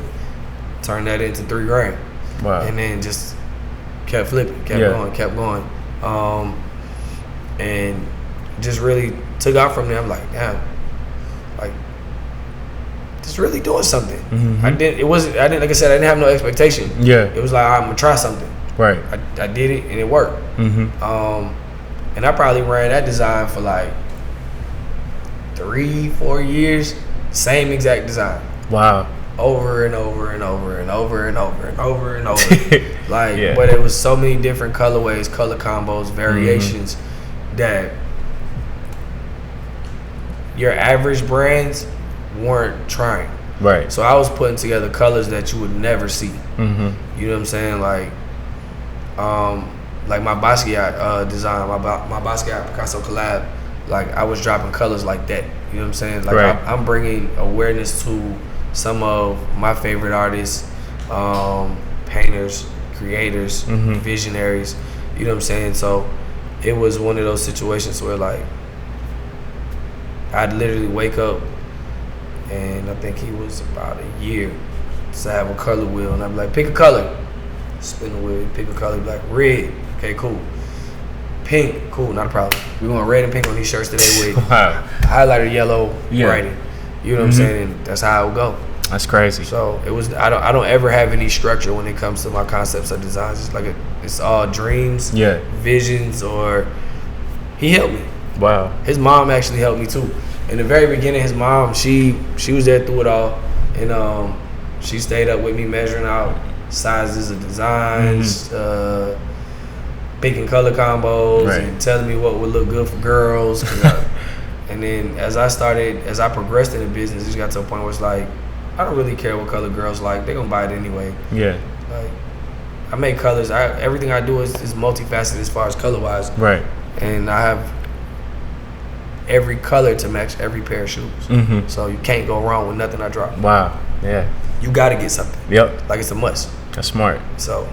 Turned that into $3,000.
Wow.
And then just kept flipping, kept going. And just really took off from there. I'm like, damn, like, just really doing something. Like I said, I didn't have no expectation.
Yeah.
It was like, I'm gonna try something.
Right.
I did it and it worked. And I probably ran that design for like 3-4 years Same exact design.
Wow.
Over and over and over and over and over and over and over. Like, but it was so many different colorways, color combos, variations that your average brands weren't trying.
Right.
So I was putting together colors that you would never see. You know what I'm saying? Like my Basquiat design, my Basquiat Picasso collab. Like, I was dropping colors like that. You know what I'm saying? Like, I'm bringing awareness to some of my favorite artists, painters, creators, visionaries. You know what I'm saying? So it was one of those situations where, like, I'd literally wake up, and I think he was about a year to have a color wheel, and I'd be like, pick a color. Spin the wheel, pick a color, like red. Okay, cool. Pink, cool, not a problem. We want red and pink on these shirts today with highlighter yellow writing. You know what I'm saying? That's how it would go.
That's crazy.
So it was. I don't ever have any structure when it comes to my concepts or designs. It's like it's all dreams, visions, or he helped me. Wow. His mom actually helped me too. In the very beginning, his mom, she was there through it all, and she stayed up with me measuring out sizes of designs, picking color combos, and telling me what would look good for girls. And then as I progressed in the business, it just got to a point where it's like, I don't really care what color girls like. They're gonna buy it anyway. Yeah. Like, I make colors. Everything I do is multifaceted as far as color wise. Right. And I have every color to match every pair of shoes. So you can't go wrong with nothing I drop. Wow. Yeah. You gotta get something. Yep. Like, it's a must.
That's smart.
So.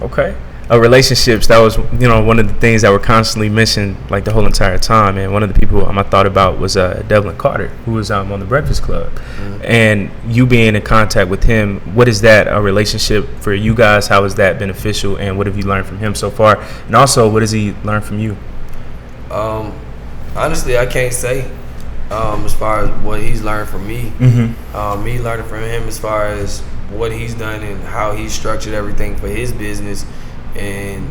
Okay. Relationships, that was, one of the things that were constantly mentioned, like, the whole entire time. And one of the people I thought about was Devlin Carter, who was on the Breakfast Club. And you being in contact with him, what is that a relationship for you guys? How has that beneficial, and what have you learned from him so far? And also, what has he learned from you?
Honestly, I can't say as far as what he's learned from me. Me learning from him as far as what he's done and how he's structured everything for his business. And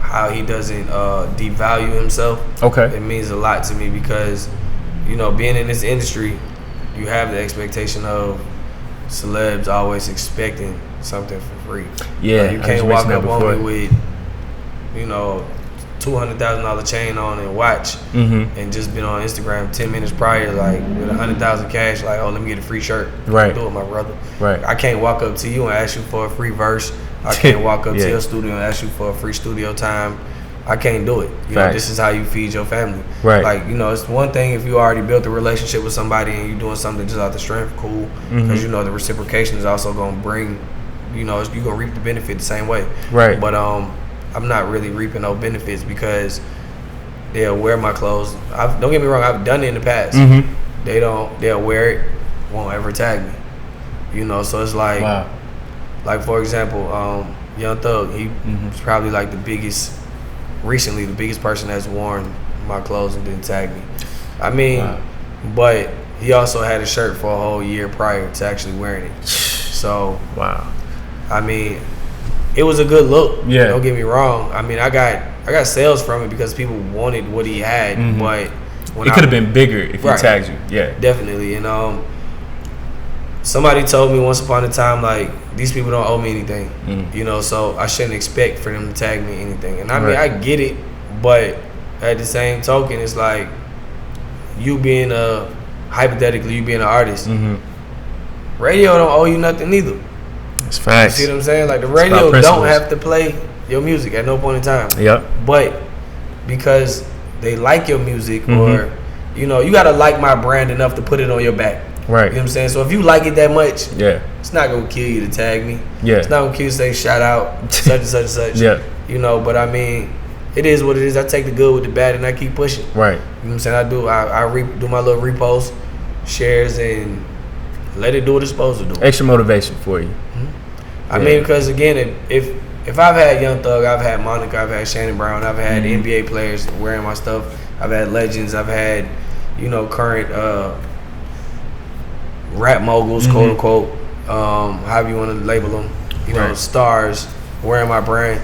how he doesn't devalue himself. Okay, it means a lot to me because being in this industry, you have the expectation of celebs always expecting something for free. Yeah, you can't walk up on me with $200,000 chain on and watch, and just been on Instagram 10 minutes prior, like with 100,000 cash, like, oh, let me get a free shirt. Right, do it, my brother. Right, I can't walk up to you and ask you for a free verse. I can't walk up to your studio and ask you for a free studio time. I can't do it. This is how you feed your family. Right. Like, it's one thing if you already built a relationship with somebody and you're doing something just out the strength, cool. Because the reciprocation is also going to bring, you're going to reap the benefit the same way. Right. But I'm not really reaping no benefits because they'll wear my clothes. Don't get me wrong, I've done it in the past. They'll wear it, won't ever tag me. So it's like, wow. Like, for example, Young Thug, he's probably like the biggest person that's worn my clothes and didn't tag me. I mean, wow. But he also had a shirt for a whole year prior to actually wearing it. So, wow. I mean, it was a good look. Yeah. Don't get me wrong. I mean, I got sales from it because people wanted what he had, but
it could have been bigger if he tagged you. Yeah,
definitely. And somebody told me once upon a time, like, these people don't owe me anything, so I shouldn't expect for them to tag me anything. And I mean, I get it, but at the same token, it's like, hypothetically, you being an artist, radio don't owe you nothing either.
That's facts.
You see what I'm saying? Like, the radio don't have to play your music at no point in time. Yep. But because they like your music, or, you got to like my brand enough to put it on your back. Right. You know what I'm saying? So if you like it that much, it's not gonna kill you to tag me. Yeah. It's not gonna kill you to say shout out such and such and such. Yeah. But I mean, it is what it is. I take the good with the bad and I keep pushing. Right. You know what I'm saying? I do my little reposts, shares, and let it do what it's supposed to do.
Extra motivation for you.
I mean, because again, if I've had Young Thug, I've had Monica, I've had Shannon Brown, I've had NBA players wearing my stuff, I've had legends, I've had current rap moguls, quote unquote, however you want to label them, stars wearing my brand.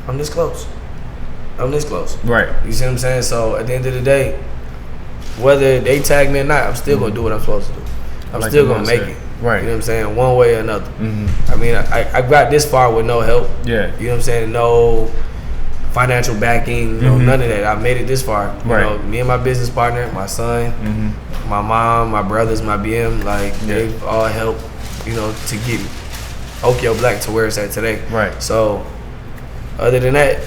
I'm this close. Right. You see what I'm saying? So at the end of the day, whether they tag me or not, I'm still gonna do what I'm supposed to do. I'm still gonna make it.
Right.
You know what I'm saying? One way or another. I mean, I got this far with no help.
Yeah.
You know what I'm saying? No financial backing, none of that. I made it this far. You know, me and my business partner, my son, my mom, my brothers, my BM, like they've all helped, you know, to get Occhio Black to where it's at today.
Right.
So other than that,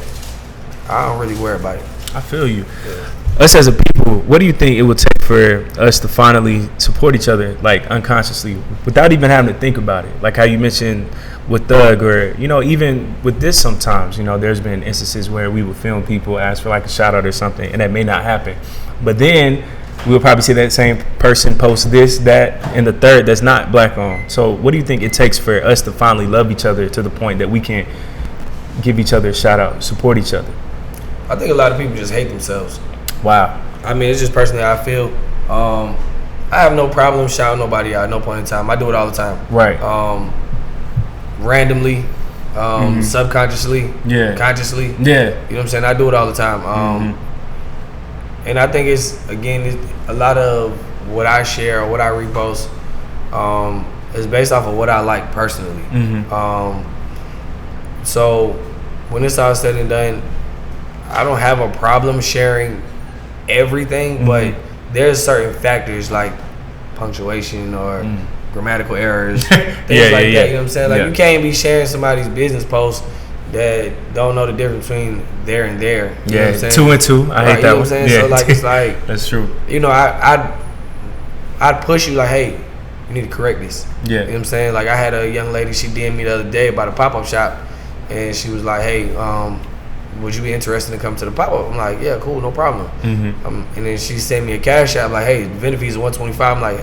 I don't really worry about it.
I feel you. Yeah. Us as a people, what do you think it would take for us to finally support each other, like unconsciously, without even having to think about it? Like how you mentioned with Thug, or, you know, even with this sometimes, you know, there's been instances where we would film people, ask for like a shout out or something, and that may not happen. But then we'll probably see that same person post this, that, and the third that's not Black owned. So what do you think it takes for us to finally love each other to the point that we can give each other a shout out, support each other?
I think a lot of people just hate themselves.
Wow.
I mean, it's just personally how I feel. I have no problem shouting nobody out at no point in time. I do it all the time.
Right.
Randomly, subconsciously, consciously.
Yeah.
You know what I'm saying? I do it all the time. And I think it's a lot of what I share or what I repost is based off of what I like personally. So when it's all said and done, I don't have a problem sharing everything, but there's certain factors like punctuation or grammatical errors, things like that. You know what I'm saying? Like you can't be sharing somebody's business post that don't know the difference between there and there. You know what I'm saying?
2 and 2. I hate that one.
You know what I'm saying? So like it's like
that's true.
You know, I'd push you like, hey, you need to correct this.
Yeah.
You know what I'm saying? Like I had a young lady, she DM'd me the other day about a pop-up shop, and she was like, hey, would you be interested in coming to the pop-up? I'm like, yeah, cool, no problem. And then she sent me a cash app like, hey, vendor fees are $125. I'm like,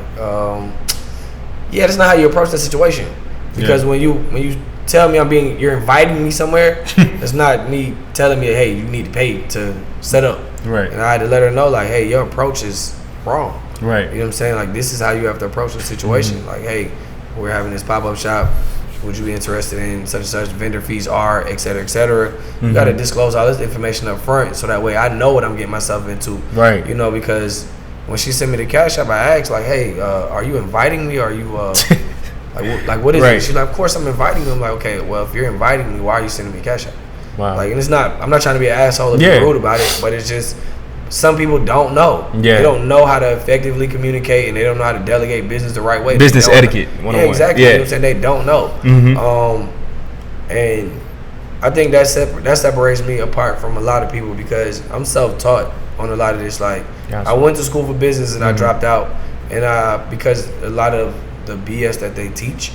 yeah, that's not how you approach that situation. Because when you tell me you're inviting me somewhere, it's not me telling me, hey, you need to pay to set up.
Right.
And I had to let her know, like, hey, your approach is wrong.
Right.
You know what I'm saying? Like, this is how you have to approach the situation. Like, hey, we're having this pop-up shop. Would you be interested in such and such? Vendor fees are, et cetera, et cetera. You got to disclose all this information up front so that way I know what I'm getting myself into. Right. You know, because when she sent me the cash app, I asked, like, hey, are you inviting me? Or are you, like what is it? She's like, of course I'm inviting you. I'm like, okay, well, if you're inviting me, why are you sending me a cash app? Wow. Like, and it's not, I'm not trying to be an asshole or be rude about it, but it's just, some people don't know. Yeah. They don't know how to effectively communicate, and they don't know how to delegate business the right way.
Business etiquette.
Yeah, exactly. You know what I'm saying? They don't know. And I think that separates me apart from a lot of people because I'm self-taught on a lot of this. Like, I went to school for business and I dropped out, and because a lot of the BS that they teach,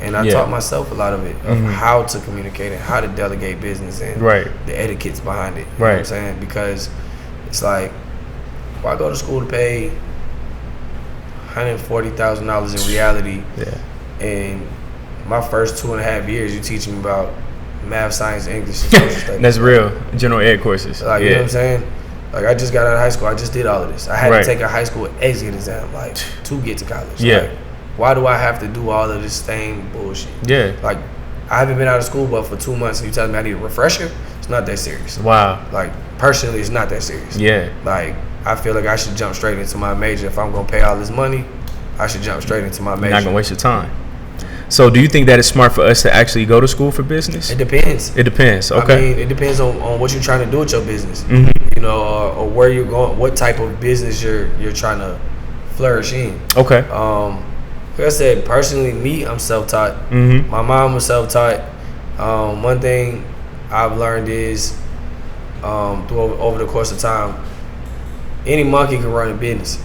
and I taught myself a lot of it, of how to communicate and how to delegate business and the etiquettes behind it. You know what I'm saying? Because it's like, why go to school to pay $140,000 in reality? And my first 2.5 years, you teaching me about math, science, English, and social studies.
That's real. General ed courses.
Like, you know what I'm saying? Like, I just got out of high school. I just did all of this. I had to take a high school exit exam, like, to get to college. Like, why do I have to do all of this same bullshit? Like, I haven't been out of school but for 2 months, and you tell me I need a refresher? It's not that serious. Wow. Like, personally, it's not that serious. Like, I feel like I should jump straight into my major. If I'm going to pay all this money, I should jump straight into my major.
You're not going to waste your time. So do you think that it's smart for us to actually go to school for business?
It depends.
It depends. Okay.
I mean, it depends on what you're trying to do with your business. You know, or where you're going, what type of business you're trying to flourish in. Okay. Like I said, personally, me, I'm self-taught. My mom was self-taught. One thing I've learned is over the course of time, any monkey can run a business.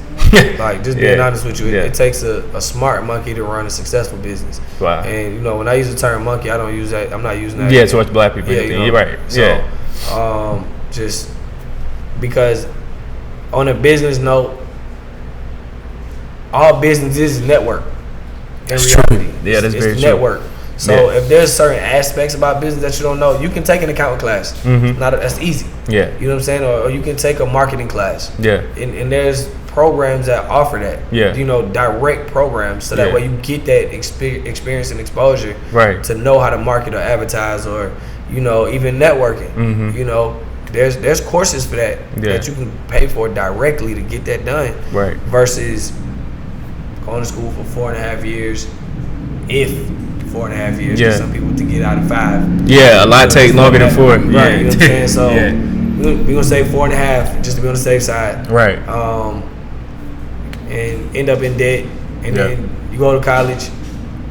Like, just being honest with you, it takes a smart monkey to run a successful business. Wow. And, you know, when I use the term monkey, I don't use that. I'm not using that.
Yeah, towards black people. You know? You're right.
So, just because on a business note, all business is network. In reality,
yeah, that's very true.
Network. So if there's certain aspects about business that you don't know, you can take an accounting class. That's easy. Yeah. You know what I'm saying? Or you can take a marketing class. Yeah. And there's programs that offer that. Yeah. You know, direct programs, so that way you get that experience and exposure to know how to market or advertise, or, you know, even networking. You know, there's courses for that that you can pay for directly to get that done.
Right.
Versus going to school for 4.5 years, if 4.5 years.
Yeah.
Some people to get out of 5.
Yeah, a lot take longer than 4.
Right.
Yeah.
You know what I'm saying? So we're gonna say 4.5 just to be on the safe side.
Right.
And end up in debt, and then you go to college,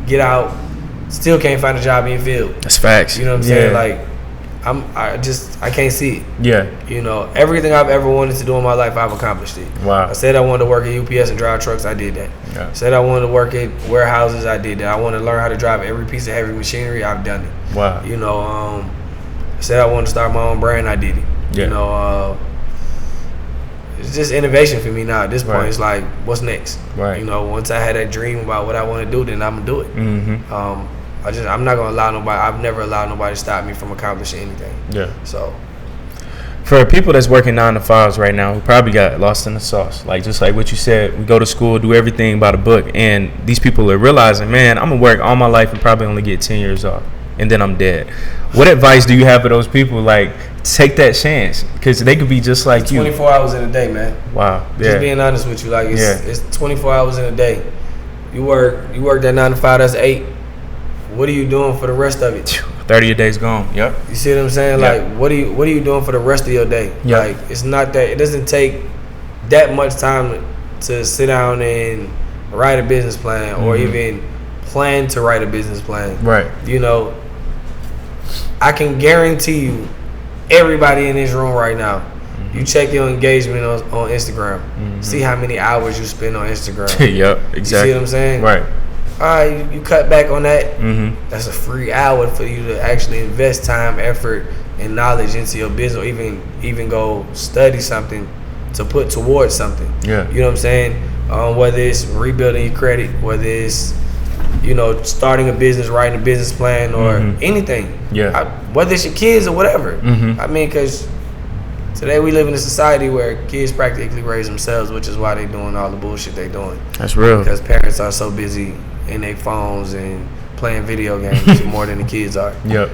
get out, still can't find a job in your field.
That's facts.
You know what I'm saying? Like, I can't see it.
Yeah.
You know, everything I've ever wanted to do in my life, I've accomplished it.
Wow.
I said I wanted to work at UPS and drive trucks, I did that.
Yeah.
I said I wanted to work at warehouses, I did that. I wanted to learn how to drive every piece of heavy machinery, I've done it.
Wow.
You know, I said I wanted to start my own brand, I did it.
Yeah.
You know, it's just innovation for me now. At this point,
Right.
it's like, what's next?
Right.
You know, once I had that dream about what I want to do, then I'm gonna do it.
Mm-hmm.
I'm not gonna allow nobody. I've never allowed nobody to stop me from accomplishing anything.
Yeah.
So,
for people that's working 9 to 5s right now, who probably got lost in the sauce, like just like what you said, we go to school, do everything by the book, and these people are realizing, man, I'm gonna work all my life and probably only get 10 years off, and then I'm dead. What advice do you have for those people? Like, take that chance, because they could be just like
it's
you.
24 hours in a day, man.
Wow. Yeah.
Just being honest with you, like it's 24 hours in a day. You work that 9 to 5. That's 8. What are you doing for the rest of it?
30 a day's gone. Yep.
You see what I'm saying?
Yep.
Like, what are you doing for the rest of your day?
Yep.
Like, it's not that. It doesn't take that much time to sit down and write a business plan, or even plan to write a business plan.
Right.
You know, I can guarantee you, everybody in this room right now, you check your engagement on Instagram. See how many hours you spend on Instagram.
Yep. Exactly.
You see what I'm saying?
Right.
All right, you cut back on that. That's a free hour for you to actually invest time, effort, and knowledge into your business, or even go study something to put towards something.
Yeah.
You know what I'm saying? Whether it's rebuilding your credit, whether it's, you know, starting a business, writing a business plan, or anything.
Yeah.
Whether it's your kids or whatever. I mean, because today we live in a society where kids practically raise themselves, which is why they're doing all the bullshit they're doing.
That's real.
Because parents are so busy in their phones and playing video games more than the kids are.
Yep.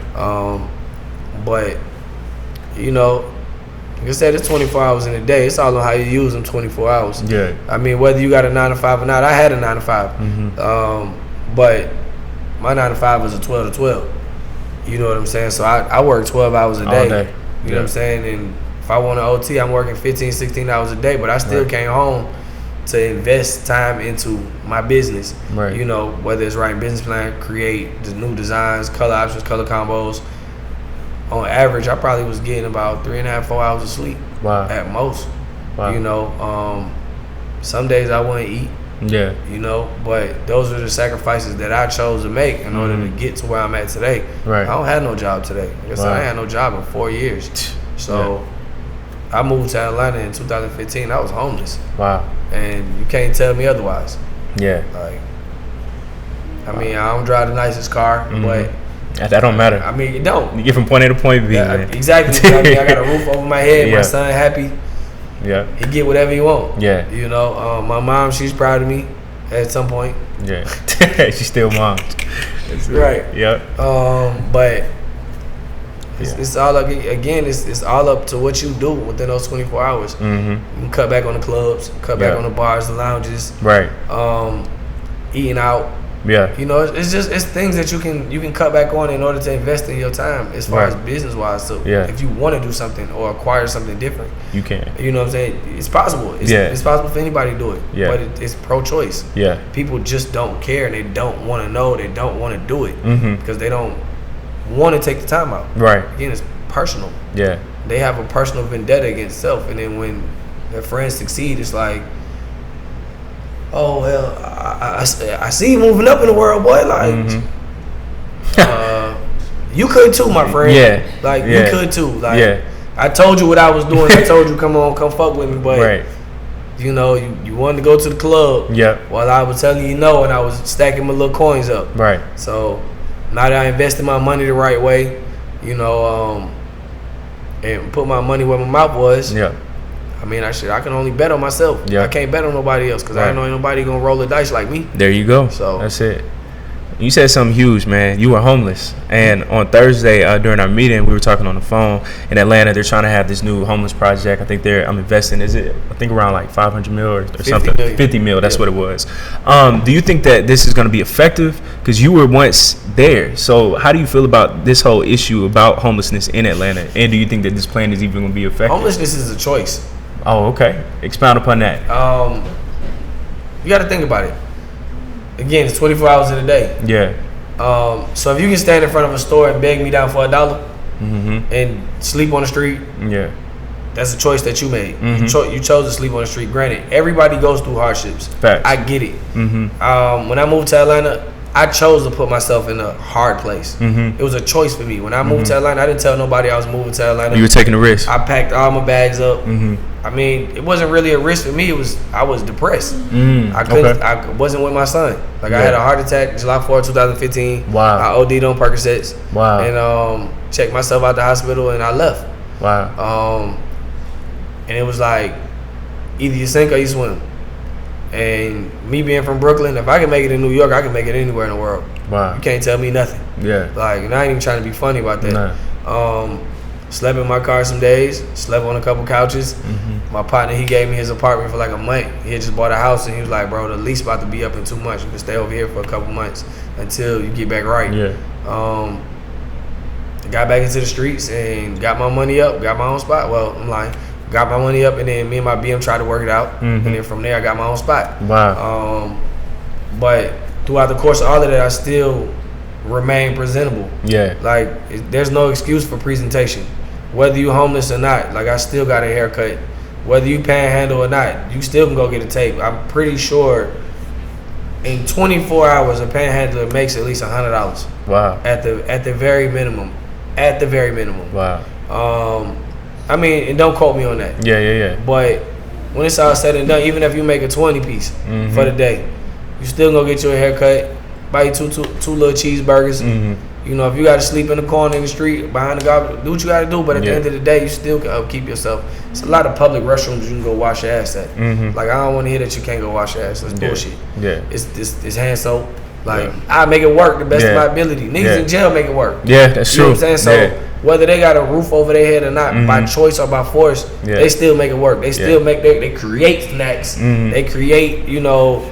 But, you know, like I said, it's 24 hours in a day. It's all on how you use them 24 hours.
Yeah.
I mean, whether you got a 9 to 5 or not, I had a 9 to 5. But my 9 to 5 was a 12 to 12. You know what I'm saying? So I work 12 hours a day.
All day.
You know what I'm saying? And if I want to OT, I'm working 15, 16 hours a day, but I still came home to invest time into my business.
Right.
You know, whether it's writing business plan, create the new designs, color options, color combos. On average, I probably was getting about 3.5, 4 hours of sleep.
Wow.
At most.
Wow.
You know, some days I wouldn't eat.
Yeah.
You know, but those are the sacrifices that I chose to make in order to get to where I'm at today.
Right.
I don't have no job today. Like I said, I ain't had no job in 4 years. So I moved to Atlanta in 2015. I was homeless.
Wow.
And you can't tell me otherwise.
Yeah.
Like, I mean, I don't drive the nicest car, but
that don't matter.
I mean, it don't.
You get from point A to point B, man.
Exactly. I mean, I got a roof over my head. My son happy.
Yeah.
He get whatever he want.
Yeah.
You know, my mom, she's proud of me at some point.
Yeah. She's still mom.
Right.
Yep.
But it's all like, again, it's all up to what you do within those 24 hours. You can cut back on the clubs, cut back on the bars, the lounges.
Right.
Eating out.
Yeah.
You know, it's things that you can cut back on in order to invest in your time as far as business wise. So if you want to do something or acquire something different,
you can.
You know what I'm saying? It's possible. It's possible for anybody to do it.
Yeah.
But it's pro-choice.
Yeah.
People just don't care and they don't want to know. They don't want to do it because they don't want to take the time out.
Right.
Again, it's personal.
Yeah.
They have a personal vendetta against self, and then when their friends succeed, it's like, oh well, I see you moving up in the world, boy. Like, you could too, my friend.
Yeah.
Like you could too. Like, I told you what I was doing. I told you, come fuck with me, but you know, you wanted to go to the club.
Yeah.
While I was telling you no, and I was stacking my little coins up.
Right.
So now that I invested my money the right way, you know, and put my money where my mouth was.
Yeah.
I mean, I can only bet on myself. Yeah. I can't bet on nobody else because I know ain't nobody gonna roll the dice like me.
There you go.
So
that's it. You said something huge, man. You were homeless, and on Thursday during our meeting, we were talking on the phone in Atlanta. They're trying to have this new homeless project. I think I'm investing. Is it? I think around like 500 mil or something.
Million.
50 mil. That's what it was. Do you think that this is going to be effective? Because you were once there. So how do you feel about this whole issue about homelessness in Atlanta? And do you think that this plan is even going to be effective?
Homelessness is a choice.
Oh, okay. Expound upon that.
You got to think about it. Again, it's 24 hours in a day.
Yeah.
So if you can stand in front of a store and beg me down for $1 and sleep on the street,
yeah,
that's a choice that you made. You chose to sleep on the street. Granted, everybody goes through hardships.
Facts.
I get it. When I moved to Atlanta, I chose to put myself in a hard place. It was a choice for me. When I moved to Atlanta, I didn't tell nobody I was moving to Atlanta.
You were taking a risk.
I packed all my bags up. I mean, it wasn't really a risk for me. I was depressed. I couldn't. I wasn't with my son. Like I had a heart attack July 4, 2015.
Wow.
I OD'd on Percocets.
Wow.
And checked myself out the hospital and I left.
Wow.
And it was like either you sink or you swim. And me being from Brooklyn, if I can make it in New York, I can make it anywhere in the world.
Wow.
You can't tell me nothing.
Yeah.
Like, and I ain't even trying to be funny about that.
Nah.
Slept in my car some days. Slept on a couple couches. My partner, he gave me his apartment for like a month. He had just bought a house and he was like, bro, the lease about to be up in 2 months. You can stay over here for a couple months until you get back right.
Yeah.
Got back into the streets and got my money up. Got my own spot. Well, I'm lying. Got my money up and then me and my BM tried to work it out. And then from there, I got my own spot.
Wow.
But throughout the course of all of that, I still remain presentable.
Yeah.
Like, there's no excuse for presentation. Whether you homeless or not, like I still got a haircut. Whether you panhandle or not, you still can go get a tape. I'm pretty sure in 24 hours, a panhandler makes at least $100.
Wow.
At the very minimum. At the very minimum.
Wow.
I mean, and don't quote me on that.
Yeah.
But when it's all said and done, even if you make a 20 piece for the day, you still gonna get you a haircut, buy you two little cheeseburgers. You know, if you gotta sleep in the corner in the street behind the garbage, do what you gotta do. But at the end of the day, you still can upkeep yourself. It's a lot of public restrooms you can go wash your ass at. Like, I don't want to hear that you can't go wash your ass. That's bullshit.
Yeah.
It's hand soap. Like, I make it work the best of my ability. Niggas in jail make it work.
Yeah, that's true.
You know what I'm saying? So whether they got a roof over their head or not, by choice or by force, they still make it work. They still make they create snacks. They create, you know,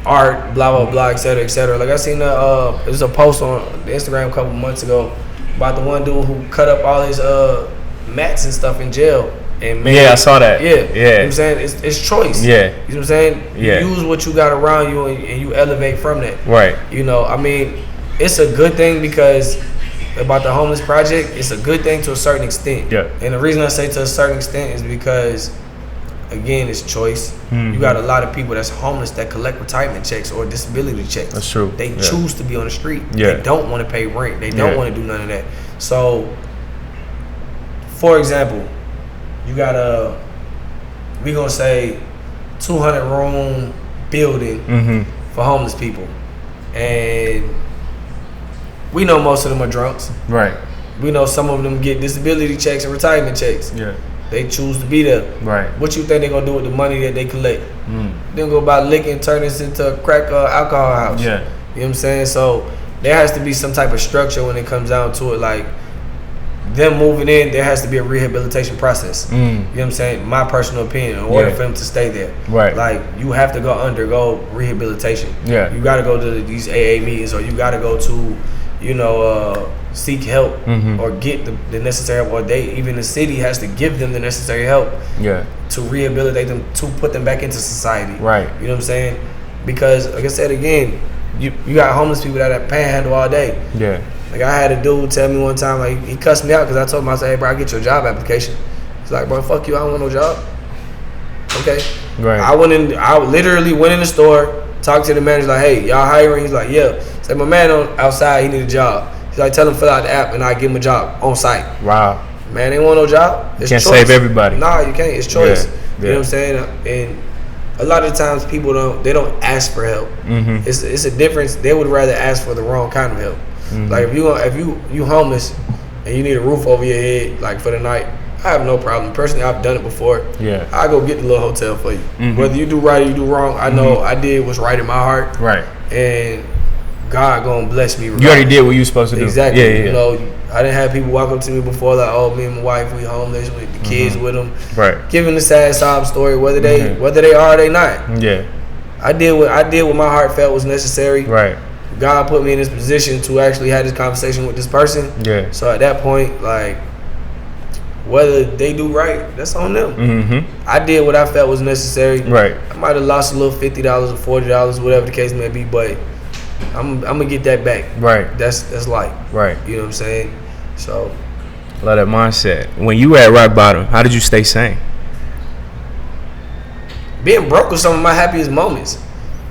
art, blah blah blah, etc. etc. Like I seen there's a post on Instagram a couple months ago about the one dude who cut up all his mats and stuff in jail. And made
I saw that.
Yeah. You know what I'm saying? It's choice.
Yeah.
You know what I'm saying?
Yeah.
Use what you got around you and you elevate from that.
Right.
You know, I mean, it's a good thing because about the homeless project, it's a good thing to a certain extent.
Yeah.
And the reason I say to a certain extent is because, again, it's choice. You got a lot of people that's homeless that collect retirement checks or disability checks.
That's true.
They choose to be on the street.
Yeah.
They don't want to pay rent. They don't want to do none of that. So, for example, you got we gonna say 200 room building for homeless people, and we know most of them are drunks.
Right.
We know some of them get disability checks and retirement checks.
Yeah.
They choose to be there.
Right.
What you think they gonna do with the money that they collect? Then go buy liquor and turn this into a crack alcohol house.
Yeah.
You know what I'm saying? So there has to be some type of structure when it comes down to it. Like, them moving in, there has to be a rehabilitation process. You know what I'm saying? My personal opinion, in order for them to stay there.
Right.
Like, you have to undergo rehabilitation.
Yeah.
You got to go to these AA meetings, or you got to go to, you know, seek help or get the necessary help, or the city has to give them the necessary help to rehabilitate them, to put them back into society.
Right.
You know what I'm saying? Because, like I said again, you got homeless people that panhandle all day.
Yeah.
Like, I had a dude tell me one time, like, he cussed me out because I told him, I said, hey, bro, I get your job application. He's like, bro, fuck you, I don't want no job. Okay.
Right.
I literally went in the store, talked to the manager, like, hey, y'all hiring? He's like, yeah. Said, my man outside, he need a job. He's like, tell him fill out the app and I give him a job on site.
Wow.
Man, they want no job. It's
can't
choice.
save everybody.
Nah, you can't. It's choice.
Yeah.
You know what I'm saying? And a lot of times people don't ask for help. It's a difference. They would rather ask for the wrong kind of help. Like, if you homeless and you need a roof over your head, like, for the night, I have no problem. Personally, I've done it before.
Yeah.
I go get the little hotel for you. Whether you do right or you do wrong, I know I did what's right in my heart.
Right.
And God gonna bless me regardless.
You already did what you were supposed to do.
Exactly.
Yeah.
You know, I didn't have people walk up to me before like, oh, me and my wife, we homeless with the kids with them.
Right.
Giving the sad sob story, whether they are or they not.
Yeah.
I did what my heart felt was necessary.
Right.
God put me in this position to actually have this conversation with this person. Yeah. So at that point, like, whether they do right, that's on them. Mm-hmm. I did what I felt was necessary. Right. I might have lost a little $50 or $40, whatever the case may be, but I'm gonna get that back. Right. That's life. Right. You know what I'm saying? So.
Love that mindset. When you were at rock bottom, how did you stay sane?
Being broke was some of my happiest moments.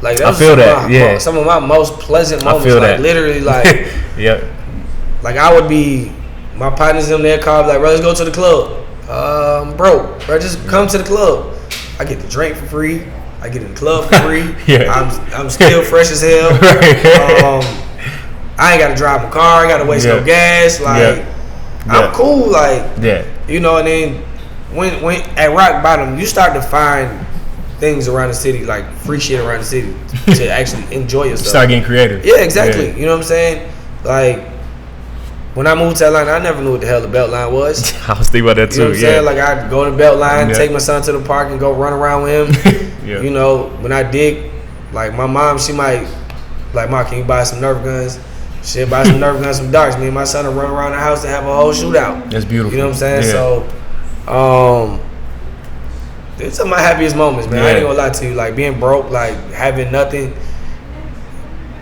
Like that was some of my most pleasant moments. I feel like that. Literally, like yep. Like I would be, my partners in their car, like, bro, let's go to the club. I'm broke, bro, just come to the club. I get the drink for free. I get in the club for free. I'm still fresh as hell. I ain't got to drive my car. I got to waste no gas. Like I'm cool. Like you know. And then when at rock bottom, you start to find things around the city, like free shit around the city, to actually enjoy yourself.
Start getting creative.
Yeah, exactly. You know what I'm saying? Like when I moved to Atlanta, I never knew what the hell the Beltline was.
I was thinking about that too.
You know what I'm saying? Like I'd go to the Beltline, take my son to the park, and go run around with him. You know, when I dig, like my mom, she might like, "Ma, can you buy some Nerf guns?" She'll buy some Nerf guns, some darts. Me and my son will run around the house and have a whole shootout.
That's beautiful.
You know what I'm saying? So, it's some of my happiest moments, man. I ain't gonna lie to you. Like being broke, like having nothing.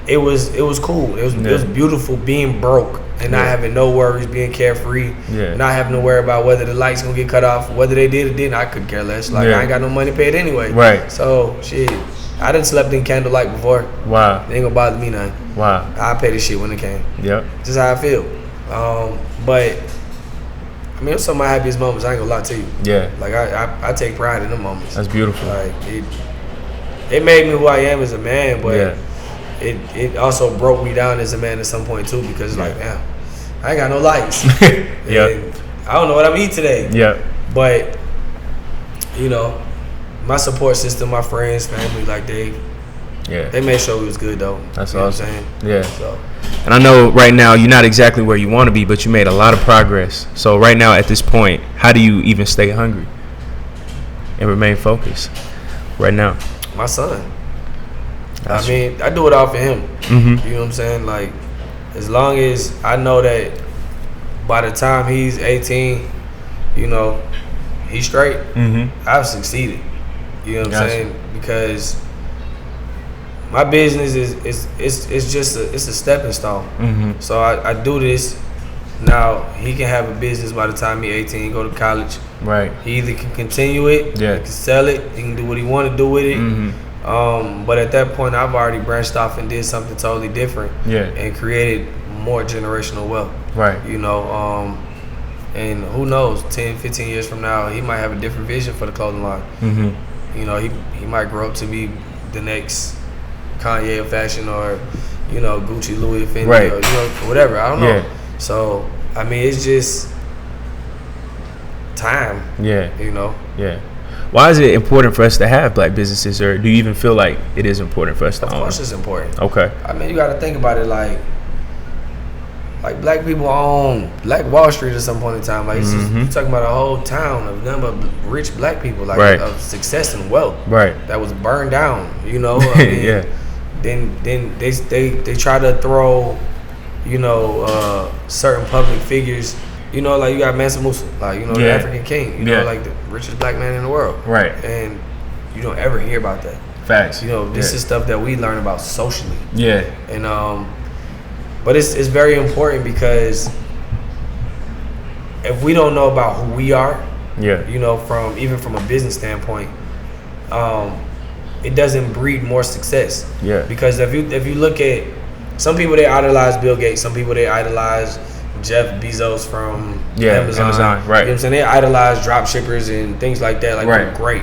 It was cool. It was beautiful being broke and not having no worries, being carefree, not having to worry about whether the lights gonna get cut off, whether they did or didn't. I could care less. Like I ain't got no money paid anyway. Right. So shit, I done slept in candlelight before. Wow. It ain't gonna bother me none. Wow. I pay this shit when it came. Yep. Just how I feel. But I mean, it's some of my happiest moments. I ain't gonna lie to you. Yeah. Like I take pride in them moments.
That's beautiful.
Like it made me who I am as a man, but it also broke me down as a man at some point too, because it's like, damn, I ain't got no lights. Yeah. I don't know what I'm eating today. Yeah. But you know, my support system, my friends, family, like they made sure it was good though.
That's
you know
awesome.
What I'm saying?
Yeah.
So.
And I know right now you're not exactly where you want to be, but you made a lot of progress. So right now at this point, how do you even stay hungry and remain focused right now?
My son. I mean, I do it all for him. Mm-hmm. You know what I'm saying? Like, as long as I know that by the time he's 18, you know, he's straight, I've succeeded. You know what I'm saying? Because my business is just a stepping stone. Mm-hmm. So I do this. Now he can have a business by the time he's 18, go to college. Right. He either can continue it, he can sell it, he can do what he want to do with it. Mm-hmm. But at that point, I've already branched off and did something totally different. And created more generational wealth. Right. You know, and who knows, 10, 15 years from now, he might have a different vision for the clothing line. Mm-hmm. You know, he might grow up to be the next Kanye of fashion, or, you know, Gucci, Louis, Fendi, or, you know, whatever. I don't know. So, I mean, it's just time. Yeah. You know? Yeah.
Why is it important for us to have black businesses, or do you even feel like it is important for us to own?
Of course it's important.
Okay.
I mean, you got to think about it like black people own Black Wall Street at some point in time. Like, you're talking about a whole town of number of rich black people, like of success and wealth. Right. That was burned down, you know? I mean, Then they try to throw, you know, certain public figures. You know, like you got Mansa Musa, like, you know, the African king, you know, like the richest black man in the world. Right. And you don't ever hear about that.
Facts.
You know, this is stuff that we learn about socially.
Yeah.
And but it's very important, because if we don't know about who we are, you know, even from a business standpoint, it doesn't breed more success. Yeah. Because if you look at some people, they idolize Bill Gates, some people they idolize Jeff Bezos from Amazon. Right. You know what I'm saying? They idolize drop shippers and things like that. Like, they're great.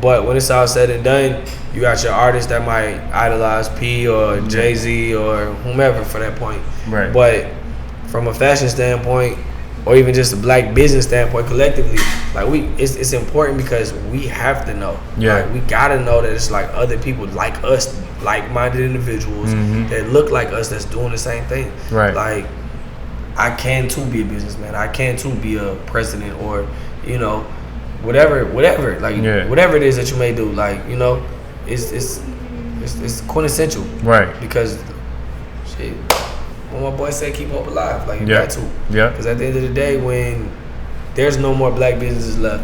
But when it's all said and done, you got your artists that might idolize P or Jay-Z or whomever for that point. Right. But from a fashion standpoint, or even just a black business standpoint collectively, like it's important because we have to know.
Yeah.
Like, we gotta know that it's like other people like us, like-minded individuals that look like us that's doing the same thing.
Right.
Like, I can too be a businessman. I can too be a president, or you know, whatever. Like whatever it is that you may do, like, you know, it's quintessential. Right. Because shit, when my boy said keep hope alive, like you got to. Yeah. Because at the end of the day, when there's no more black businesses left,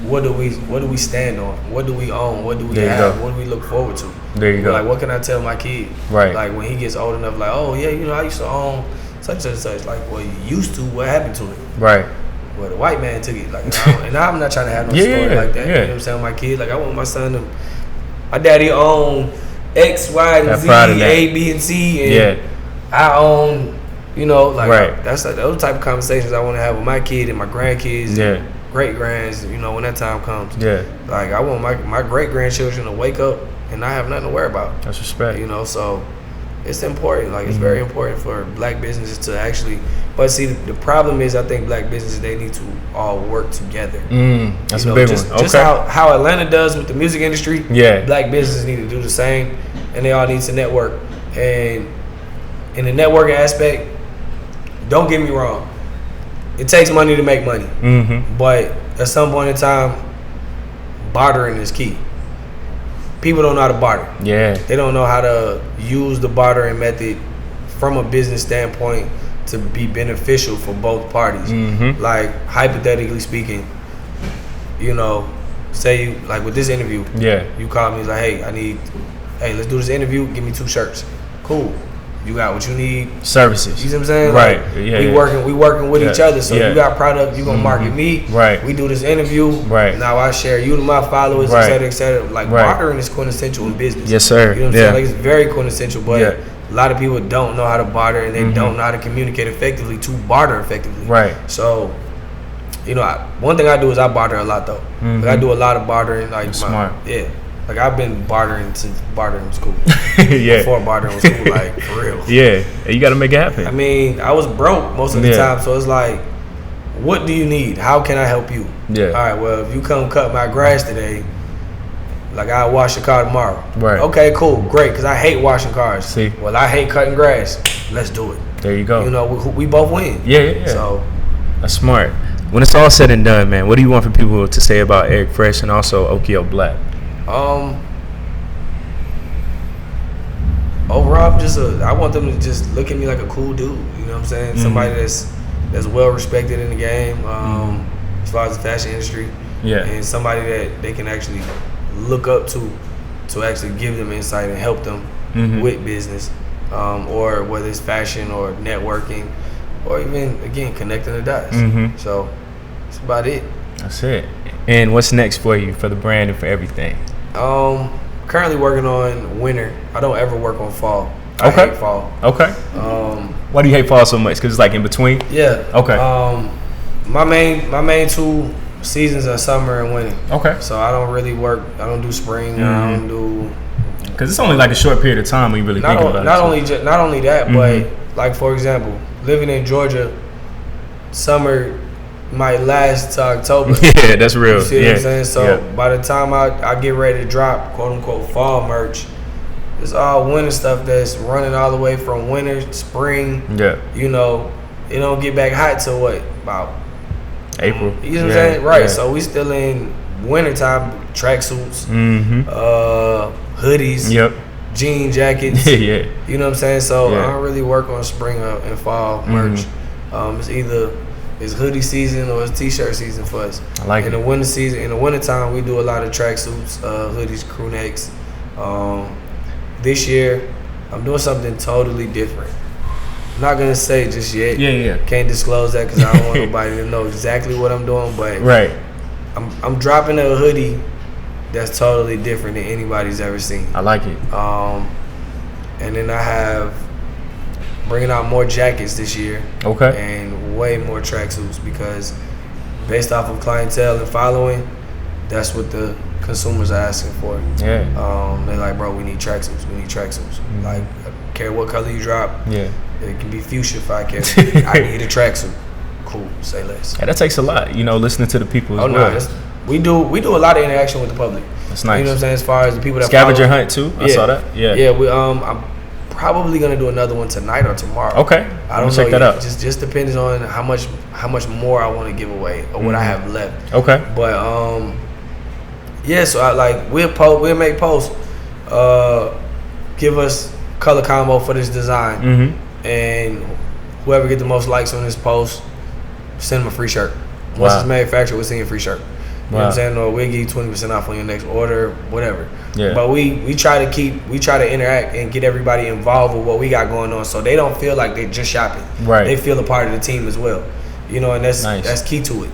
what do we stand on? What do we own? What do we have? What do we look forward to?
There you go.
Like, what can I tell my kid?
Right.
Like, when he gets old enough, like, oh yeah, you know, I used to own such and such. Like, well, you used to. What happened to it?
Right.
Well, the white man took it. Like, and I'm not trying to have no story like that. You know what I'm saying? My kid, like, I want my son to. My daddy owned X, Y, and Z, A, B, and C, and I own. You know, like, that's like those type of conversations I want to have with my kid and my grandkids, and great grands. You know, when that time comes. Yeah. Like, I want my great grandchildren to wake up and not have nothing to worry about.
That's respect.
You know, so it's important. Like, it's very important for black businesses to actually. But see, the problem is, I think black businesses, they need to all work together.
That's a big one. Okay.
Just how Atlanta does with the music industry. Yeah. Black businesses need to do the same, and they all need to network. And in the networking aspect, don't get me wrong, it takes money to make money. But at some point in time, bartering is key. People don't know how to barter. Yeah. They don't know how to use the bartering method from a business standpoint to be beneficial for both parties. Like, hypothetically speaking, you know, say you, like with this interview, you call me, like, hey, let's do this interview, give me 2 shirts. Cool. You got what you need.
Services.
You see what I'm saying?
Right.
Like, we working with each other. So you got product, you gonna market me.
Right.
We do this interview. Right. Now I share you to my followers, et cetera, et cetera. Like, bartering is quintessential in business.
Yes, sir.
You know what I'm saying? Like, it's very quintessential, but a lot of people don't know how to barter, and they don't know how to communicate effectively to barter effectively. Right. So, you know, one thing I do is I barter a lot though. Like, I do a lot of bartering. Like,
smart.
Yeah. Like, I've been bartering since bartering was cool. Before bartering was cool, like, for real.
Yeah, you got to make it happen.
I mean, I was broke most of the time, so it's like, what do you need? How can I help you? Yeah. All right, well, if you come cut my grass today, like, I'll wash your car tomorrow. Right. Okay, cool, great, because I hate washing cars. See? Well, I hate cutting grass. Let's do it.
There you go.
You know, we both win.
Yeah.
So,
that's smart. When it's all said and done, man, what do you want for people to say about Eric Fresh and also Occhio Black?
Overall, I want them to just look at me like a cool dude. You know what I'm saying? Somebody that's well respected in the game, as far as the fashion industry. Yeah. And somebody that they can actually look up to actually give them insight and help them with business, or whether it's fashion or networking, or even, again, connecting the dots. So that's about it.
That's it. And what's next for you, for the brand and for everything?
Currently working on winter. I don't ever work on fall. I hate fall.
Okay. Why do you hate fall so much? Because it's like in between?
Yeah. Okay. My main 2 seasons are summer and winter. Okay. So I don't really work. I don't do spring. I don't do.
Because it's only like a short period of time when you really think about it.
Not only that, but like, for example, living in Georgia, summer might last to October.
Yeah, that's real.
You see what I'm saying? So by the time I get ready to drop quote unquote fall merch, it's all winter stuff that's running all the way from winter, spring. Yeah. You know, it don't get back hot till what, about
April.
You know what I'm saying? Right. Yeah. So we still in wintertime, tracksuits, hoodies, jean jackets.
Yeah.
You know what I'm saying? So I don't really work on spring and fall merch. It's either it's hoodie season or it's t-shirt season for us.
I like it.
In the winter season, in the wintertime, we do a lot of tracksuits, hoodies, crew necks. This year, I'm doing something totally different. I'm not gonna say just yet. Yeah. Can't disclose that because I don't want nobody to know exactly what I'm doing. But I'm dropping a hoodie that's totally different than anybody's ever seen.
I like it.
And then I have bringing out more jackets this year. Okay. And way more tracksuits because based off of clientele and following, that's what the consumers are asking for. Yeah. They're like, bro, we need tracksuits. Like, I don't care what color you drop. Yeah. It can be fuchsia if I care. I need a tracksuit. cool, say less.
Yeah, that takes a lot, listening to the people as well.
No, we do a lot of interaction with the public.
That's nice.
You know what I'm saying? As far as the people that
scavenger hunt too. I saw that. Yeah.
Yeah. I'm probably gonna do another one tonight or tomorrow.
Okay.
I don't know.
Check that out.
Just depends on how much more I want to give away or what I have left.
Okay.
But yeah. So we'll make posts. Give us color combo for this design, and whoever get the most likes on this post, send them a free shirt. Once it's manufactured, we'll send you a free shirt. You know what I'm saying? Or we'll give you 20% off on your next order, whatever. Yeah. But we try to interact and get everybody involved with what we got going on, so they don't feel like they're just shopping.
Right.
They feel a part of the team as well. And that's key to it.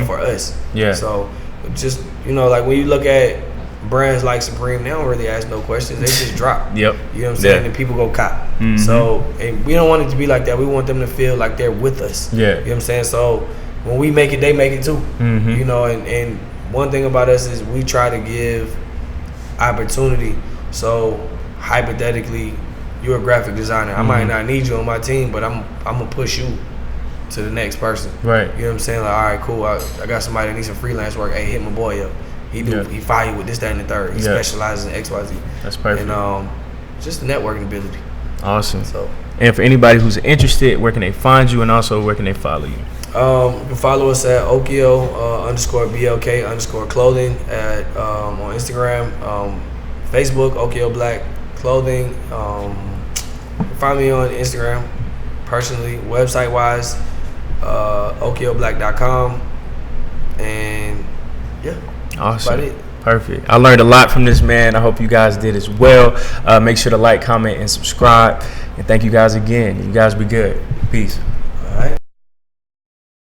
For us. Yeah. So just like when you look at brands like Supreme, they don't really ask no questions. They just drop. Yep. You know what I'm saying? And people go cop. So and we don't want it to be like that. We want them to feel like they're with us. Yeah. You know what I'm saying? So when we make it, they make it too. And one thing about us is we try to give opportunity. So hypothetically, you're a graphic designer. I might not need you on my team, but I'm gonna push you to the next person. Right. You know what I'm saying? Like, all right, cool. I got somebody that needs some freelance work. Hey, hit my boy up. He fire with this, that, and the third. He specializes in XYZ. That's perfect. And just the networking ability.
Awesome. So, and for anybody who's interested, where can they find you, and also where can they follow you?
You can follow us at Occhio _BLK _clothing on Instagram, Facebook, Occhio Black Clothing. Find me on Instagram personally, website wise, OccioBlack.com, and yeah.
Awesome. Perfect. I learned a lot from this man. I hope you guys did as well. Make sure to like, comment, and subscribe. And thank you guys again. You guys be good. Peace.